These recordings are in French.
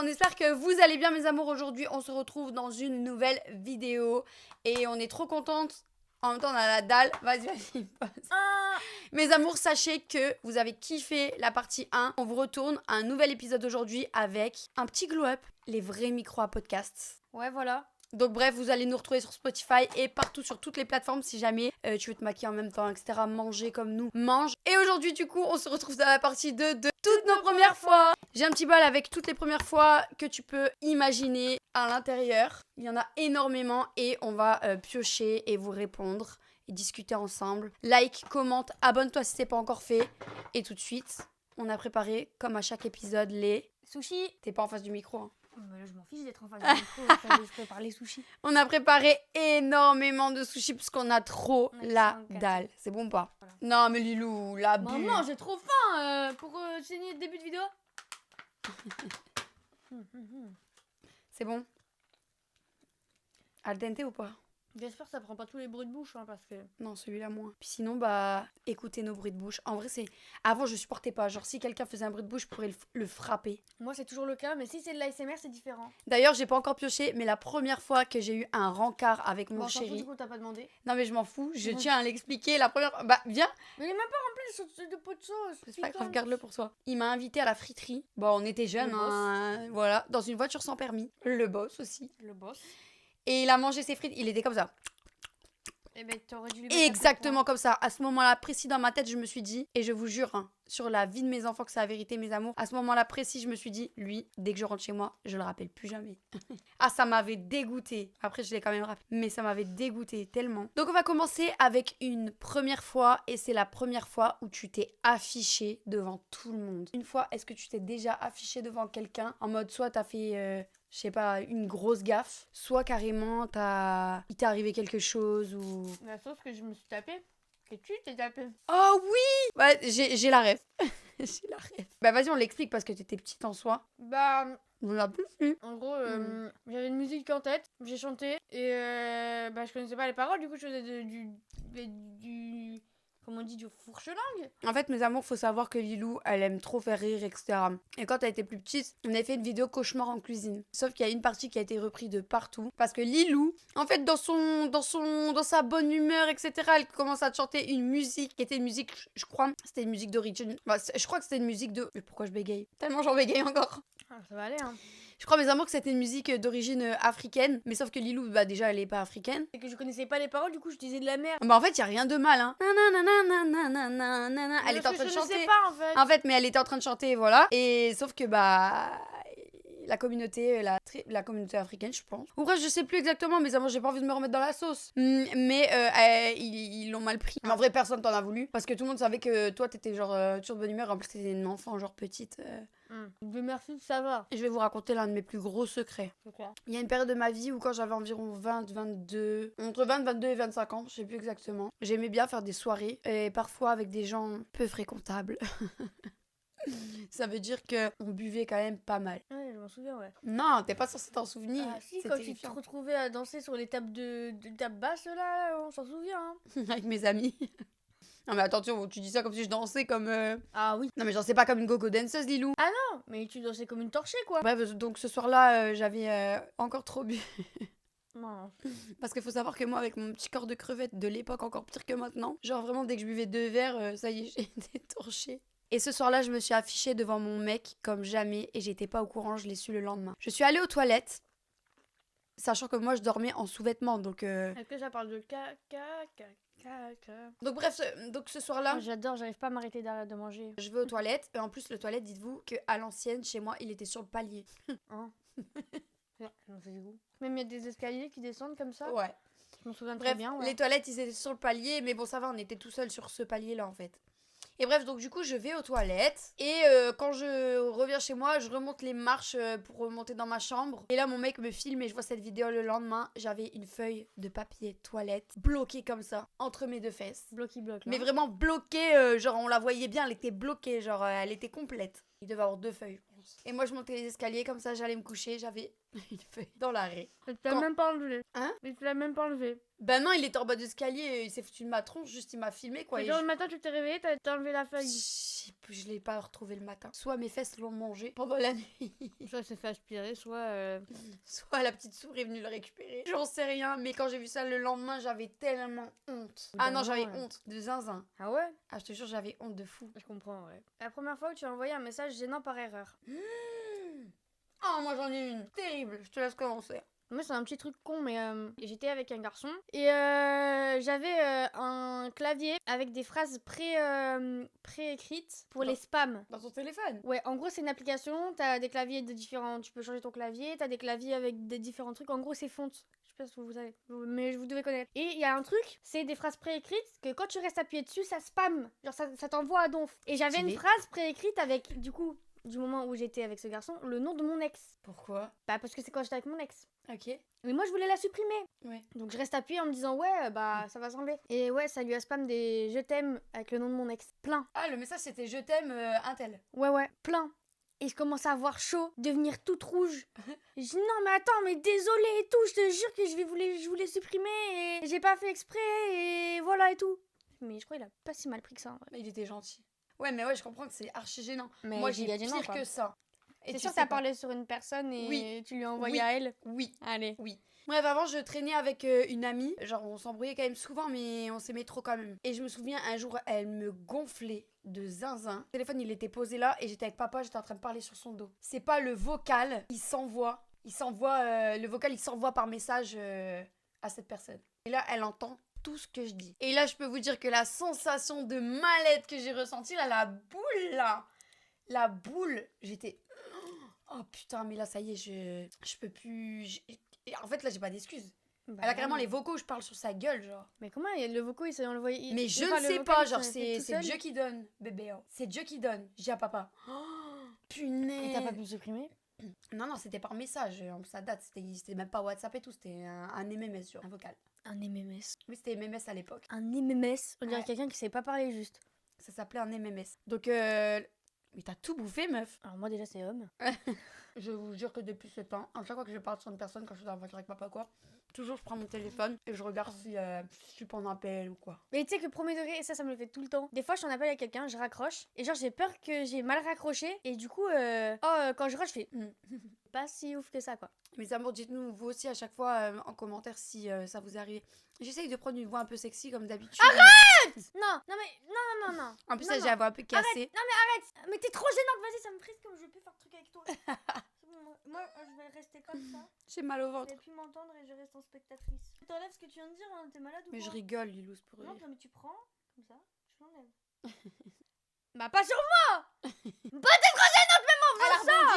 espère que vous allez bien mes amours. Aujourd'hui on se retrouve dans une nouvelle vidéo et on est trop contente. En même temps on a la dalle. Vas-y pose. Mes amours, sachez que vous avez kiffé la partie 1. On vous retourne à un nouvel épisode aujourd'hui avec un petit glow-up, les vrais micros à podcast. Ouais, voilà. Donc bref, vous allez nous retrouver sur Spotify et partout sur toutes les plateformes si jamais tu veux te maquiller en même temps, etc. Manger comme nous, mange. Et aujourd'hui du coup, on se retrouve dans la partie 2 de toutes nos premières fois. J'ai un petit bol avec toutes les premières fois que tu peux imaginer à l'intérieur. Il y en a énormément et on va piocher et vous répondre et discuter ensemble. Like, commente, abonne-toi si c'est pas encore fait. Et tout de suite, on a préparé, comme à chaque épisode, les... Sushi. T'es pas en face du micro, hein. Là, je m'en fiche d'être en face du micro. Je prépare les sushis. On a préparé énormément de sushis parce qu'on a trop On a la 54. dalle. C'est bon ou pas? Voilà. Non mais Lilou, la bu. Maman, j'ai trop faim pour signer le début de vidéo. C'est bon? Al dente ou pas? J'espère que ça prend pas tous les bruits de bouche, hein, parce que... Non, celui-là moins. Puis sinon, bah, écoutez nos bruits de bouche. En vrai, c'est... Avant, je supportais pas. Genre, si quelqu'un faisait un bruit de bouche, je pourrais le frapper. Moi, c'est toujours le cas, mais si c'est de l'ASMR, c'est différent. D'ailleurs, j'ai pas encore pioché, mais la première fois que j'ai eu un rencard avec mon Bon, on s'en fout, chéri... du coup, t'as pas demandé. Non mais je m'en fous, je tiens à l'expliquer. La première... Bah, viens. Mais il est même pas rempli de pot de sauce. C'est pas grave, garde-le pour toi. Il m'a invité à la friterie. Bon, on était jeunes, Le boss. hein, voilà, dans une voiture sans permis. Le boss aussi. Le boss. Et il a mangé ses frites, il était comme ça. Eh ben, t'aurais dû lui mettre un Exactement comme ça. À ce moment-là précis dans ma tête, je me suis dit, et je vous jure, hein, sur la vie de mes enfants que c'est la vérité, mes amours, à ce moment-là précis, je me suis dit, lui, dès que je rentre chez moi, je le rappelle plus jamais. Ah, ça m'avait dégoûté. Après, je l'ai quand même rappelé, mais ça m'avait dégoûté tellement. Donc, on va commencer avec une première fois, et c'est la première fois où tu t'es affiché devant tout le monde. Une fois, est-ce que tu t'es déjà affiché devant quelqu'un en mode soit t'as fait... je sais pas, une grosse gaffe, soit carrément il t'est arrivé quelque chose ou... La sauce que je me suis tapée, que tu t'es tapée. Oh oui! Ouais, j'ai la ref. J'ai la ref. Bah vas-y, on l'explique parce que t'étais petite en soi. Bah, On l'a plus vu. en gros, j'avais une musique en tête, j'ai chanté, et bah, je connaissais pas les paroles, du coup, je faisais du comment on dit, du fourche-langue. En fait, mes amours, faut savoir que Lilou, elle aime trop faire rire, etc. Et quand elle était plus petite, on avait fait une vidéo cauchemar en cuisine. Sauf qu'il y a une partie qui a été reprise de partout. Parce que Lilou, en fait, dans sa bonne humeur, etc., elle commence à chanter une musique qui était une musique, je crois, c'était une musique d'origine. Bah, je crois que c'était une musique de... Mais pourquoi je bégaye? Tellement j'en bégaye encore. Ah, ça va aller, hein. Je crois, mes amours, que c'était une musique d'origine africaine. Mais sauf que Lilou, bah déjà, elle est pas africaine. C'est que je connaissais pas les paroles, du coup, je disais de la merde. Bah en fait, il y a rien de mal, hein. Elle était en train de Je chanter. sais pas, en fait. En fait, mais elle était en train de chanter, voilà. Et sauf que, bah... La communauté africaine, je pense. Ou bref, je sais plus exactement, mais moi j'ai pas envie de me remettre dans la sauce. Mais ils l'ont mal pris. Mais en vrai, personne t'en a voulu. Parce que tout le monde savait que toi, t'étais genre toujours de bonne humeur. En plus, t'étais une enfant, genre petite. Dieu merci, ça va. Et je vais vous raconter l'un de mes plus gros secrets. C'est quoi? Il y a une période de ma vie où quand j'avais environ 20, 22... Entre 20, 22 et 25 ans, je sais plus exactement. J'aimais bien faire des soirées. Et parfois avec des gens peu fréquentables. Ça veut dire qu'on buvait quand même pas mal. Ouais, je m'en souviens, ouais. Non, t'es pas censé t'en souvenir. Ah si, C'est quand tu te terrifiant. retrouvais à danser sur les tables de tables basses, là, on s'en souvient, hein. Avec mes amis. Non mais attention, tu dis ça comme si je dansais comme... Ah oui. Non mais j'en sais pas comme une gogo danseuse, Lilou. Non, mais tu dansais comme une torchée, quoi. Bref, donc ce soir-là, j'avais encore trop bu. Non. Parce qu'il faut savoir que moi, avec mon petit corps de crevette de l'époque, encore pire que maintenant, genre vraiment dès que je buvais 2 verres, ça y est, j'étais torchée. Et ce soir-là, je me suis affichée devant mon mec comme jamais et j'étais pas au courant, je l'ai su le lendemain. Je suis allée aux toilettes, sachant que moi, je dormais en sous-vêtements, donc... Est-ce que ça parle de caca? Donc bref, ce soir-là... Moi, j'adore, j'arrive pas à m'arrêter de manger. Je vais aux toilettes, et en plus, le toilette, dites-vous qu'à l'ancienne, chez moi, il était sur le palier. Hein? Ouais, j'en fais goût. Même il y a des escaliers qui descendent comme ça. Ouais. Je m'en souviens très Bref, bien, ouais. les toilettes, ils étaient sur le palier, mais bon, ça va, on était tout seul sur ce palier-là, en fait. Et bref, donc du coup, je vais aux toilettes, et quand je reviens chez moi, je remonte les marches pour remonter dans ma chambre. Et là, mon mec me filme, et je vois cette vidéo le lendemain, j'avais une feuille de papier toilette bloquée comme ça, entre mes 2 fesses. Bloqué. Mais vraiment bloquée, genre on la voyait bien, elle était bloquée, genre elle était complète. Il devait avoir 2 feuilles, je pense. Et moi je montais les escaliers comme ça, j'allais me coucher, j'avais une feuille dans l'arrêt. Et tu l'as Quand- même pas enlevé. Hein? Et tu l'as même pas enlevé. Ben non, il était en bas d'escalier, il s'est foutu de ma tronche, juste il m'a filmé quoi. Et Et genre, le matin, tu t'es réveillé, t'as enlevé la feuille. je l'ai pas retrouvé le matin. Soit mes fesses l'ont mangé pendant la nuit, Soit c'est fait aspirer, soit. soit la petite souris est venue le récupérer. J'en sais rien, mais quand j'ai vu ça le lendemain, j'avais tellement honte. Ah non, j'avais honte de zinzin. Ah ouais? Ah, je te jure, j'avais honte de fou. Je comprends, ouais. La première fois que tu as envoyé un message gênant par erreur. Oh, moi j'en ai une terrible, je te laisse commencer. Moi, c'est un petit truc con, mais j'étais avec un garçon et j'avais un clavier avec des phrases préécrites pour les spams. Dans ton téléphone? Ouais, en gros, c'est une application, t'as des claviers de différents... Tu peux changer ton clavier, t'as des claviers avec des différents trucs. En gros, c'est fonte. Je sais pas si vous savez, mais vous devez connaître. Et il y a un truc, c'est des phrases préécrites que quand tu restes appuyé dessus, ça spam. Genre, ça t'envoie à donf. Et j'avais une phrase préécrite avec, du coup, du moment où j'étais avec ce garçon, le nom de mon ex. Pourquoi? Bah, parce que c'est quand j'étais avec mon ex. Ok. Mais moi, je voulais la supprimer. Ouais. Donc, je reste appuyée en me disant, ouais, bah, ça va s'enlever. Et ouais, ça lui a spam des je t'aime avec le nom de mon ex. Plein. Ah, le message c'était je t'aime, un tel. Ouais, plein. Et je commence à avoir chaud, devenir toute rouge. Je dis non mais attends, mais désolé et tout, je te jure que je voulais supprimer et j'ai pas fait exprès et voilà et tout. Mais je crois qu'il a pas si mal pris que ça en vrai. Mais il était gentil. Ouais, mais ouais, je comprends que c'est archi gênant. Mais moi j'ai gênant, pire quoi. que ça. Et C'est tu sûr que sais t'as pas. parlé sur une personne et Oui. tu lui as envoyé Oui. à elle. Oui. Allez. Oui. Bref, avant, je traînais avec une amie. Genre, on s'embrouillait quand même souvent, mais on s'aimait trop quand même. Et je me souviens, un jour, elle me gonflait de zinzin. Le téléphone, il était posé là et j'étais avec papa, j'étais en train de parler sur son dos. C'est pas le vocal, il s'envoie. Le vocal, il s'envoie par message à cette personne. Et là, elle entend tout ce que je dis. Et là, je peux vous dire que la sensation de mal-être que j'ai ressentie, là, la boule, j'étais... Oh putain, mais là, ça y est, je peux plus... En fait, là, j'ai pas d'excuses. Bah, Elle a carrément les vocaux où je parle sur sa gueule, genre. Mais comment le vocaux il s'est envoyé Mais je ne sais pas, genre, c'est Dieu qui donne, bébé. Oh. C'est Dieu qui donne. J'ai à papa. Oh, punaise. Et t'as pas pu le supprimer? Non, c'était par message. Ça date. C'était même pas WhatsApp et tout. C'était un MMS, genre, un vocal. Un MMS. Oui, c'était MMS à l'époque. Un MMS. On dirait Ouais. quelqu'un qui sait pas parler juste. Ça s'appelait un MMS. Donc, mais t'as tout bouffé, meuf. Alors moi déjà c'est homme. Je vous jure que depuis ce temps, à chaque fois que je parle sur une personne, quand je suis dans la voiture avec papa, quoi, toujours je prends mon téléphone et je regarde si je suis pas en appel ou quoi. Mais tu sais que premier degré, ça me le fait tout le temps. Des fois je suis en appel avec quelqu'un, je raccroche et genre j'ai peur que j'ai mal raccroché et du coup quand je raccroche je fais pas si ouf que ça quoi. Mes amours, dites-nous vous aussi à chaque fois en commentaire si ça vous est arrivé. J'essaye de prendre une voix un peu sexy comme d'habitude. Arrête! Non, non. En plus, Non, j'ai la voix un peu cassée. Arrête! Mais t'es trop gênante, vas-y, ça me frise comme je vais plus faire de trucs avec toi. C'est bon, moi, je vais rester comme ça. J'ai mal au Je ventre. vais plus m'entendre et je reste en spectatrice. T'enlèves ce que tu viens de dire, hein, t'es malade ou Mais quoi? je rigole, Lilouz, pour Non, rire. mais tu prends, comme ça, tu l'enlèves. Bah pas sur moi!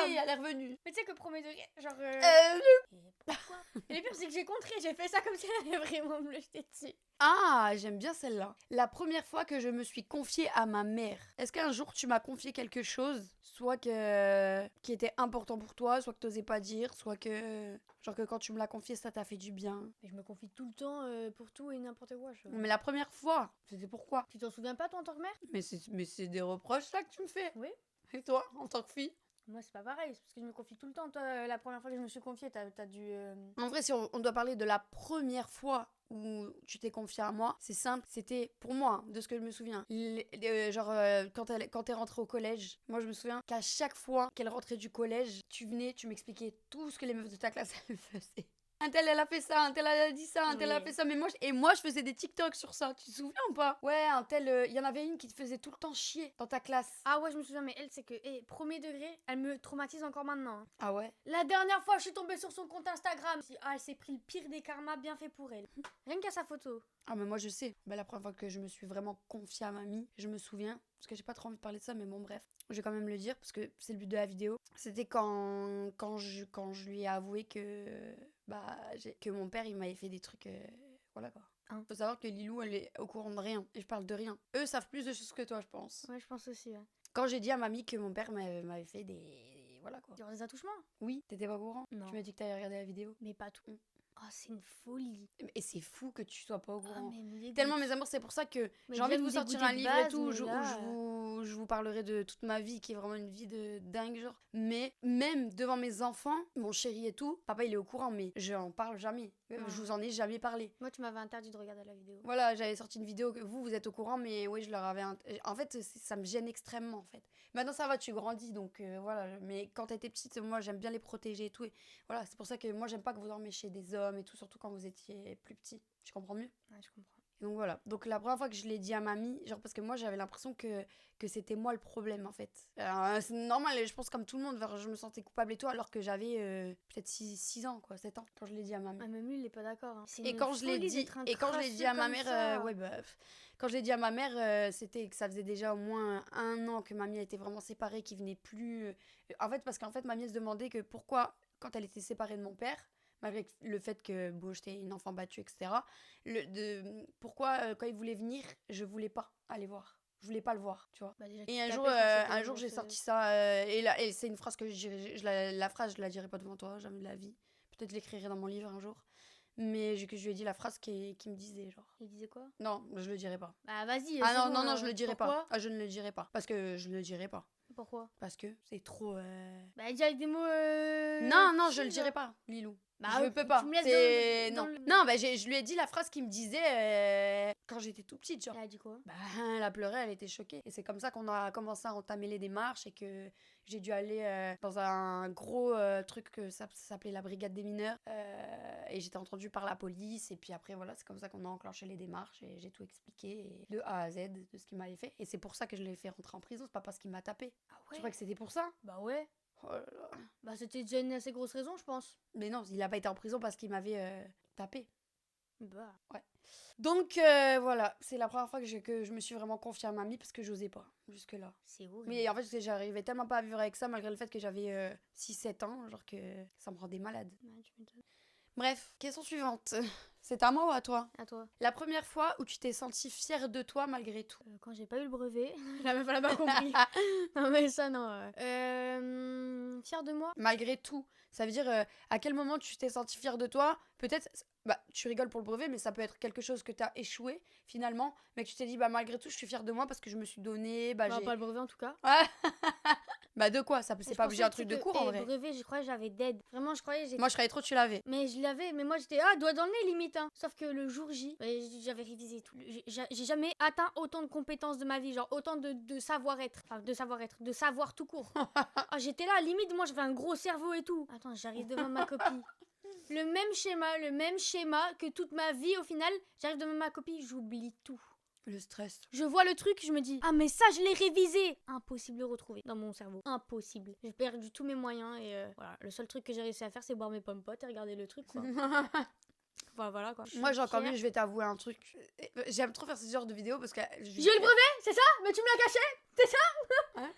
Elle est revenue. Mais tu sais que premier degré, genre... Et pourquoi? Et le pire c'est que j'ai contré, j'ai fait ça comme si elle allait vraiment me le jeter dessus. Ah, j'aime bien celle-là. La première fois que je me suis confiée à ma mère. Est-ce qu'un jour tu m'as confié quelque chose, soit qui était important pour toi, soit que t'osais pas dire, soit que genre que quand tu me l'as confié, ça t'a fait du bien. Mais je me confie tout le temps pour tout et n'importe quoi. Mais la première fois, c'était pourquoi? Tu t'en souviens pas toi en tant que mère? Mais c'est des reproches là que tu me fais. Oui. Et toi, en tant que fille? Moi c'est pas pareil, c'est parce que je me confie tout le temps. Toi, la première fois que je me suis confiée, t'as dû... En vrai, si on doit parler de la première fois où tu t'es confiée à moi, c'est simple, c'était pour moi, de ce que je me souviens. Quand t'es rentrée au collège, moi je me souviens qu'à chaque fois qu'elle rentrait du collège, tu venais, tu m'expliquais tout ce que les meufs de ta classe elles faisaient. Un tel elle a fait ça, un tel elle a dit ça, un tel a fait ça, mais moi je faisais des TikTok sur ça, tu te souviens ou pas? Ouais, un tel, il y en avait une qui te faisait tout le temps chier dans ta classe. Ah ouais, je me souviens, mais elle c'est que, premier degré, elle me traumatise encore maintenant. Hein. Ah ouais? La dernière fois, je suis tombée sur son compte Instagram. Elle s'est pris le pire des karmas, bien fait pour elle. Rien qu'à sa photo. Ah mais moi je sais, la première fois que je me suis vraiment confiée à mamie, je me souviens, parce que j'ai pas trop envie de parler de ça, mais bon bref, je vais quand même le dire parce que c'est le but de la vidéo. C'était quand je lui ai avoué que que mon père il m'avait fait des trucs, voilà quoi. Hein. Faut savoir que Lilou elle est au courant de rien, et je parle de rien. Eux savent plus de choses que toi je pense. Ouais, je pense aussi. Ouais. Quand j'ai dit à mamie que mon père m'avait fait des... voilà quoi. Genre des attouchements? Oui, t'étais pas au courant? Non. Tu m'as dit que t'avais regardé la vidéo. Mais pas tout. Oh, c'est une folie. Et c'est fou que tu sois pas au courant. Mais Tellement mes amours, c'est pour ça que Mais j'ai envie de déjà vous me sortir dégoûter un de livre et base, tout mais où là, je vous parlerai de toute ma vie qui est vraiment une vie de dingue genre. Mais même devant mes enfants, mon chéri et tout, papa il est au courant mais je en parle jamais. Je vous en ai jamais parlé. Moi, tu m'avais interdit de regarder la vidéo. Voilà, j'avais sorti une vidéo que vous êtes au courant, mais oui, je leur avais... En fait, ça me gêne extrêmement, en fait. Maintenant, ça va, tu grandis, donc voilà. Mais quand t'étais petite, moi, j'aime bien les protéger et tout. Et voilà, c'est pour ça que moi, j'aime pas que vous dormiez chez des hommes et tout, surtout quand vous étiez plus petit. Tu comprends mieux? Ouais, je comprends. Donc voilà. Donc la première fois que je l'ai dit à mamie, genre parce que moi j'avais l'impression que c'était moi le problème en fait. C'est normal, je pense comme tout le monde, je me sentais coupable et tout alors que j'avais peut-être 6 ans quoi, 7 ans quand je l'ai dit à mamie. Ah, même lui, il est pas d'accord. Hein. Et quand je l'ai dit à ma mère quand je l'ai dit à ma mère, c'était que ça faisait déjà au moins 1 an que mamie était vraiment séparée, qu'il venait plus en fait parce qu'en fait mamie elle se demandait que pourquoi quand elle était séparée de mon père malgré le fait que bon, j'étais une enfant battue, etc. Pourquoi, quand il voulait venir, je voulais pas aller voir. Je voulais pas le voir, tu vois. Bah, déjà, Et un jour j'ai sorti ça, et c'est une phrase que la phrase, je la dirai pas devant toi, jamais de la vie. Peut-être je l'écrirai dans mon livre un jour. Mais je lui ai dit la phrase qui me disait, genre. Il disait quoi? Non, je le dirai pas. Bah, vas-y. Ah non, je le dirai Pourquoi? pas. Ah, je ne le dirai pas. Parce que je ne le dirai pas. Pourquoi? Parce que c'est trop... Bah, dis avec des mots. Non, je le dirai pas, Lilou. Bah, je peux pas. Tu me laisses non. Non, bah, je lui ai dit la phrase qu'il me disait quand j'étais tout petite, genre. Elle a dit quoi? Bah, elle a pleuré, elle était choquée. Et c'est comme ça qu'on a commencé à entamer les démarches et que j'ai dû aller dans un gros truc que ça s'appelait la brigade des mineurs. Et j'étais entendue par la police. Et puis après, voilà, c'est comme ça qu'on a enclenché les démarches et j'ai tout expliqué de A à Z de ce qu'il m'avait fait. Et c'est pour ça que je l'ai fait rentrer en prison, c'est pas parce qu'il m'a tapé. Ah ouais? Tu crois que c'était pour ça? Bah ouais. Oh là là. Bah c'était déjà une assez grosse raison, je pense. Mais non, il a pas été en prison parce qu'il m'avait tapé. Bah. Ouais. Donc voilà, c'est la première fois que je me suis vraiment confiée à mamie parce que j'osais pas jusque-là. C'est horrible. Mais en fait, j'arrivais tellement pas à vivre avec ça malgré le fait que j'avais 6-7 ans, genre que ça me rendait malade. Ouais, tu m'étonnes. Bref, question suivante. C'est à moi ou à toi? À toi. La première fois où tu t'es sentie fière de toi malgré tout. Quand j'ai pas eu le brevet, la meuf elle a pas compris. Non mais ça non. Fière de moi. Malgré tout. Ça veut dire à quel moment tu t'es sentie fière de toi? Peut-être, bah tu rigoles pour le brevet, mais ça peut être quelque chose que t'as échoué finalement, mais que tu t'es dit bah malgré tout je suis fière de moi parce que je me suis donné. Bah, pas le brevet en tout cas. Bah de quoi? Ça c'est pas obligé un truc de cours en vrai. Le brevet, je croyais que j'avais dead. Vraiment, je croyais. Moi je croyais trop que tu l'avais. Mais je l'avais, mais moi j'étais doigt dans le nez limite. Hein. Sauf que le jour J, j'avais révisé tout. J'ai jamais atteint autant de compétences de ma vie, genre autant de savoir-être. Enfin, de savoir tout court. J'étais là, limite, moi j'avais un gros cerveau et tout. Attends, j'arrive devant ma copie. Le même schéma que toute ma vie au final. J'arrive devant ma copie, j'oublie tout. Le stress. Je vois le truc, je me dis ah mais ça je l'ai révisé. Impossible de retrouver dans mon cerveau. Impossible. J'ai perdu tous mes moyens et voilà. Le seul truc que j'ai réussi à faire c'est boire mes pommes potes et regarder le truc quoi. Voilà quoi. Moi j'ai encore mieux, je vais t'avouer un truc. J'aime trop faire ce genre de vidéos parce que... J'ai eu le brevet, c'est ça? Mais tu me l'as caché? C'est ça? Hein?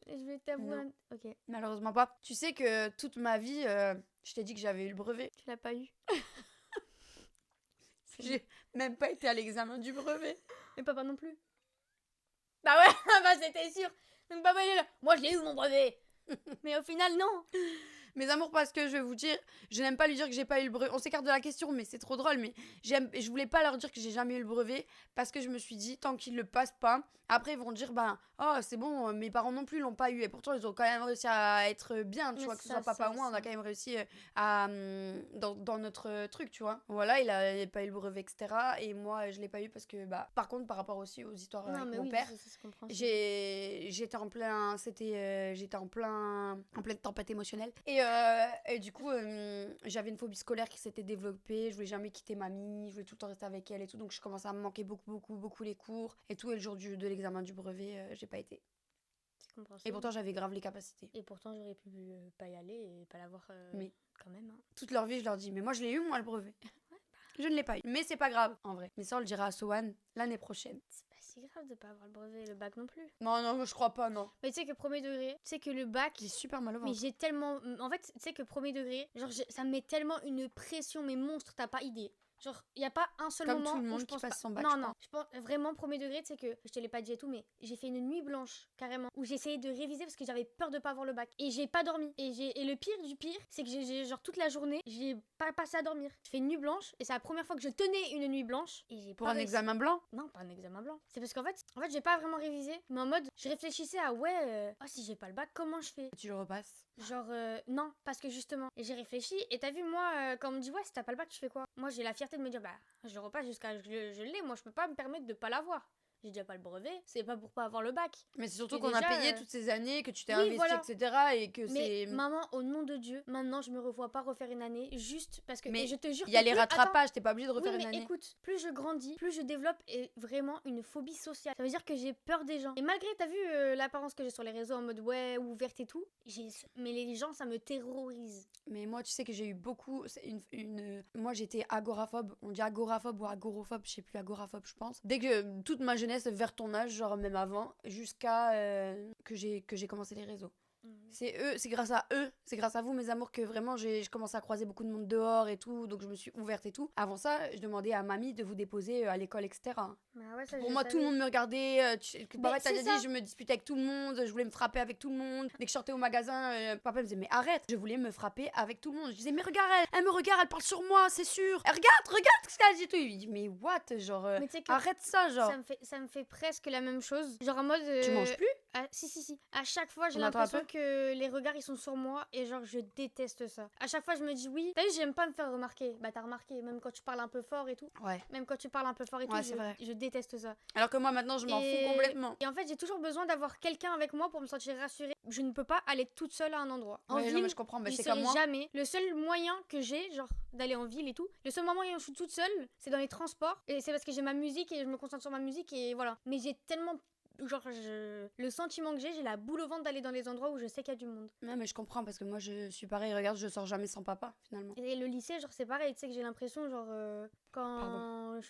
Je vais t'avouer un... Ok. Malheureusement pas. Tu sais que toute ma vie, je t'ai dit que j'avais eu le brevet. Tu l'as pas eu? J'ai même pas été à l'examen du brevet. Et papa non plus. Bah ouais, bah c'était sûr. Donc papa il est là. Moi je l'ai eu mon brevet. Mais au final non. Mes amours, parce que je vais vous dire, je n'aime pas lui dire que j'ai pas eu le brevet. On s'écarte de la question, mais c'est trop drôle. Mais je voulais pas leur dire que j'ai jamais eu le brevet parce que je me suis dit, tant qu'ils le passent pas, après ils vont dire, ben, oh c'est bon, mes parents non plus l'ont pas eu. Et pourtant, ils ont quand même réussi à être bien, tu vois, que ce soit papa ou moi, on a quand même réussi dans notre truc, tu vois. Voilà, il a pas eu le brevet, etc. Et moi, je l'ai pas eu parce que, bah, par contre, par rapport aussi aux histoires avec mon père, j'étais en pleine tempête émotionnelle. Et du coup, j'avais une phobie scolaire qui s'était développée. Je voulais jamais quitter mamie. Je voulais tout le temps rester avec elle et tout. Donc, je commençais à me manquer beaucoup les cours et tout. Et le jour de l'examen du brevet, j'ai pas été. C'est compréhensible. Et pourtant, j'avais grave les capacités. Et pourtant, j'aurais pu pas y aller et pas l'avoir mais quand même. Hein. Toute leur vie, je leur dis, mais moi, je l'ai eu, moi, le brevet. Je ne l'ai pas eu. Mais c'est pas grave, en vrai. Mais ça, on le dira à Sohan l'année prochaine. C'est pas si grave de pas avoir le brevet, le bac non plus. Non, je crois pas, non. Mais tu sais que premier degré, tu sais que le bac... J'ai super mal au ventre. Mais j'ai tellement... En fait, tu sais que premier degré, genre ça me met tellement une pression, mais monstre, t'as pas idée. Genre, il y a pas un seul comme moment tout le monde où je qui pense passe pas... son bac, Non, je pense vraiment premier degré, tu sais que je te l'ai pas dit et tout, mais j'ai fait une nuit blanche carrément où j'essayais de réviser parce que j'avais peur de pas avoir le bac et j'ai pas dormi et le pire du pire, c'est que j'ai genre toute la journée, j'ai pas passé à dormir. Je fais une nuit blanche et c'est la première fois que je tenais une nuit blanche et j'ai pour un examen blanc. Non, pas un examen blanc. C'est parce qu'en fait, j'ai pas vraiment révisé, mais en mode je réfléchissais à si j'ai pas le bac, comment je fais? Tu le repasses. Genre, non, parce que justement, j'ai réfléchi et t'as vu, moi, quand on me dit, ouais, si t'as pas le bac, tu fais quoi? Moi, j'ai la fierté de me dire, bah, je repasse jusqu'à je l'ai, moi, je peux pas me permettre de pas l'avoir. J'ai déjà pas le brevet, c'est pas pour pas avoir le bac. Mais c'est surtout Et qu'on a déjà, payé toutes ces années, que tu t'es oui, investi, voilà. etc. Et que Mais c'est... maman, au nom de Dieu, maintenant, je me revois pas refaire une année juste parce que. Mais et je te jure il y a que les plus- attends, rattrapages, t'es pas obligé de oui, refaire une mais année. écoute, plus je grandis, plus je développe vraiment une phobie sociale. Ça veut dire que j'ai peur des gens. Et malgré, t'as vu l'apparence que j'ai sur les réseaux en mode ouais, ouverte et tout, mais les gens, ça me terrorise. Mais moi, tu sais que j'ai eu beaucoup... Moi, j'étais agoraphobe. On dit agoraphobe ou agorophobe, je sais plus, agoraphobe, je pense. Dès que toute ma jeunesse, vers ton âge, genre même avant, jusqu'à que j'ai commencé les réseaux. C'est grâce à eux, c'est grâce à vous, mes amours, que vraiment j'ai commencé à croiser beaucoup de monde dehors et tout, donc je me suis ouverte et tout. Avant ça, je demandais à mamie de vous déposer à l'école, etc. Bah ouais, ça, Pour je moi, tout le savais. monde me regardait. Papa t'as c'est déjà ça. dit, je me disputais avec tout le monde, je voulais me frapper avec tout le monde. Dès que je sortais au magasin, papa me disait, mais arrête, je voulais me frapper avec tout le monde. Je disais, mais regarde, elle me regarde, elle parle sur moi, c'est sûr. Elle regarde ce qu'elle dit et tout. Il dit, mais what, genre, Mais tu sais que arrête ça, genre. ça me fait presque la même chose. Genre en mode. Tu manges plus? Si. À chaque fois, j'ai On entend un l'impression peu que les regards ils sont sur moi et genre je déteste ça. À chaque fois, je me dis oui. T'as vu, j'aime pas me faire remarquer. Bah t'as remarqué, même quand tu parles un peu fort et tout. Ouais. Même quand tu parles un peu fort et Ouais, tout, c'est vrai. je déteste ça. Alors que moi, maintenant, je m'en fous complètement. Et en fait, j'ai toujours besoin d'avoir quelqu'un avec moi pour me sentir rassurée. Je ne peux pas aller toute seule à un endroit. En Ouais, non, ville, mais je comprends, bah, j'y c'est comme serai moi. jamais. Le seul moyen que j'ai, genre d'aller en ville et tout, le seul moment où je suis toute seule, c'est dans les transports. Et c'est parce que j'ai ma musique et je me concentre sur ma musique et voilà. Mais j'ai tellement genre le sentiment que j'ai la boule au ventre d'aller dans les endroits où je sais qu'il y a du monde. Ouais, mais je comprends parce que moi je suis pareil, regarde, je sors jamais sans papa finalement. Et le lycée, genre c'est pareil, tu sais que j'ai l'impression genre Pardon.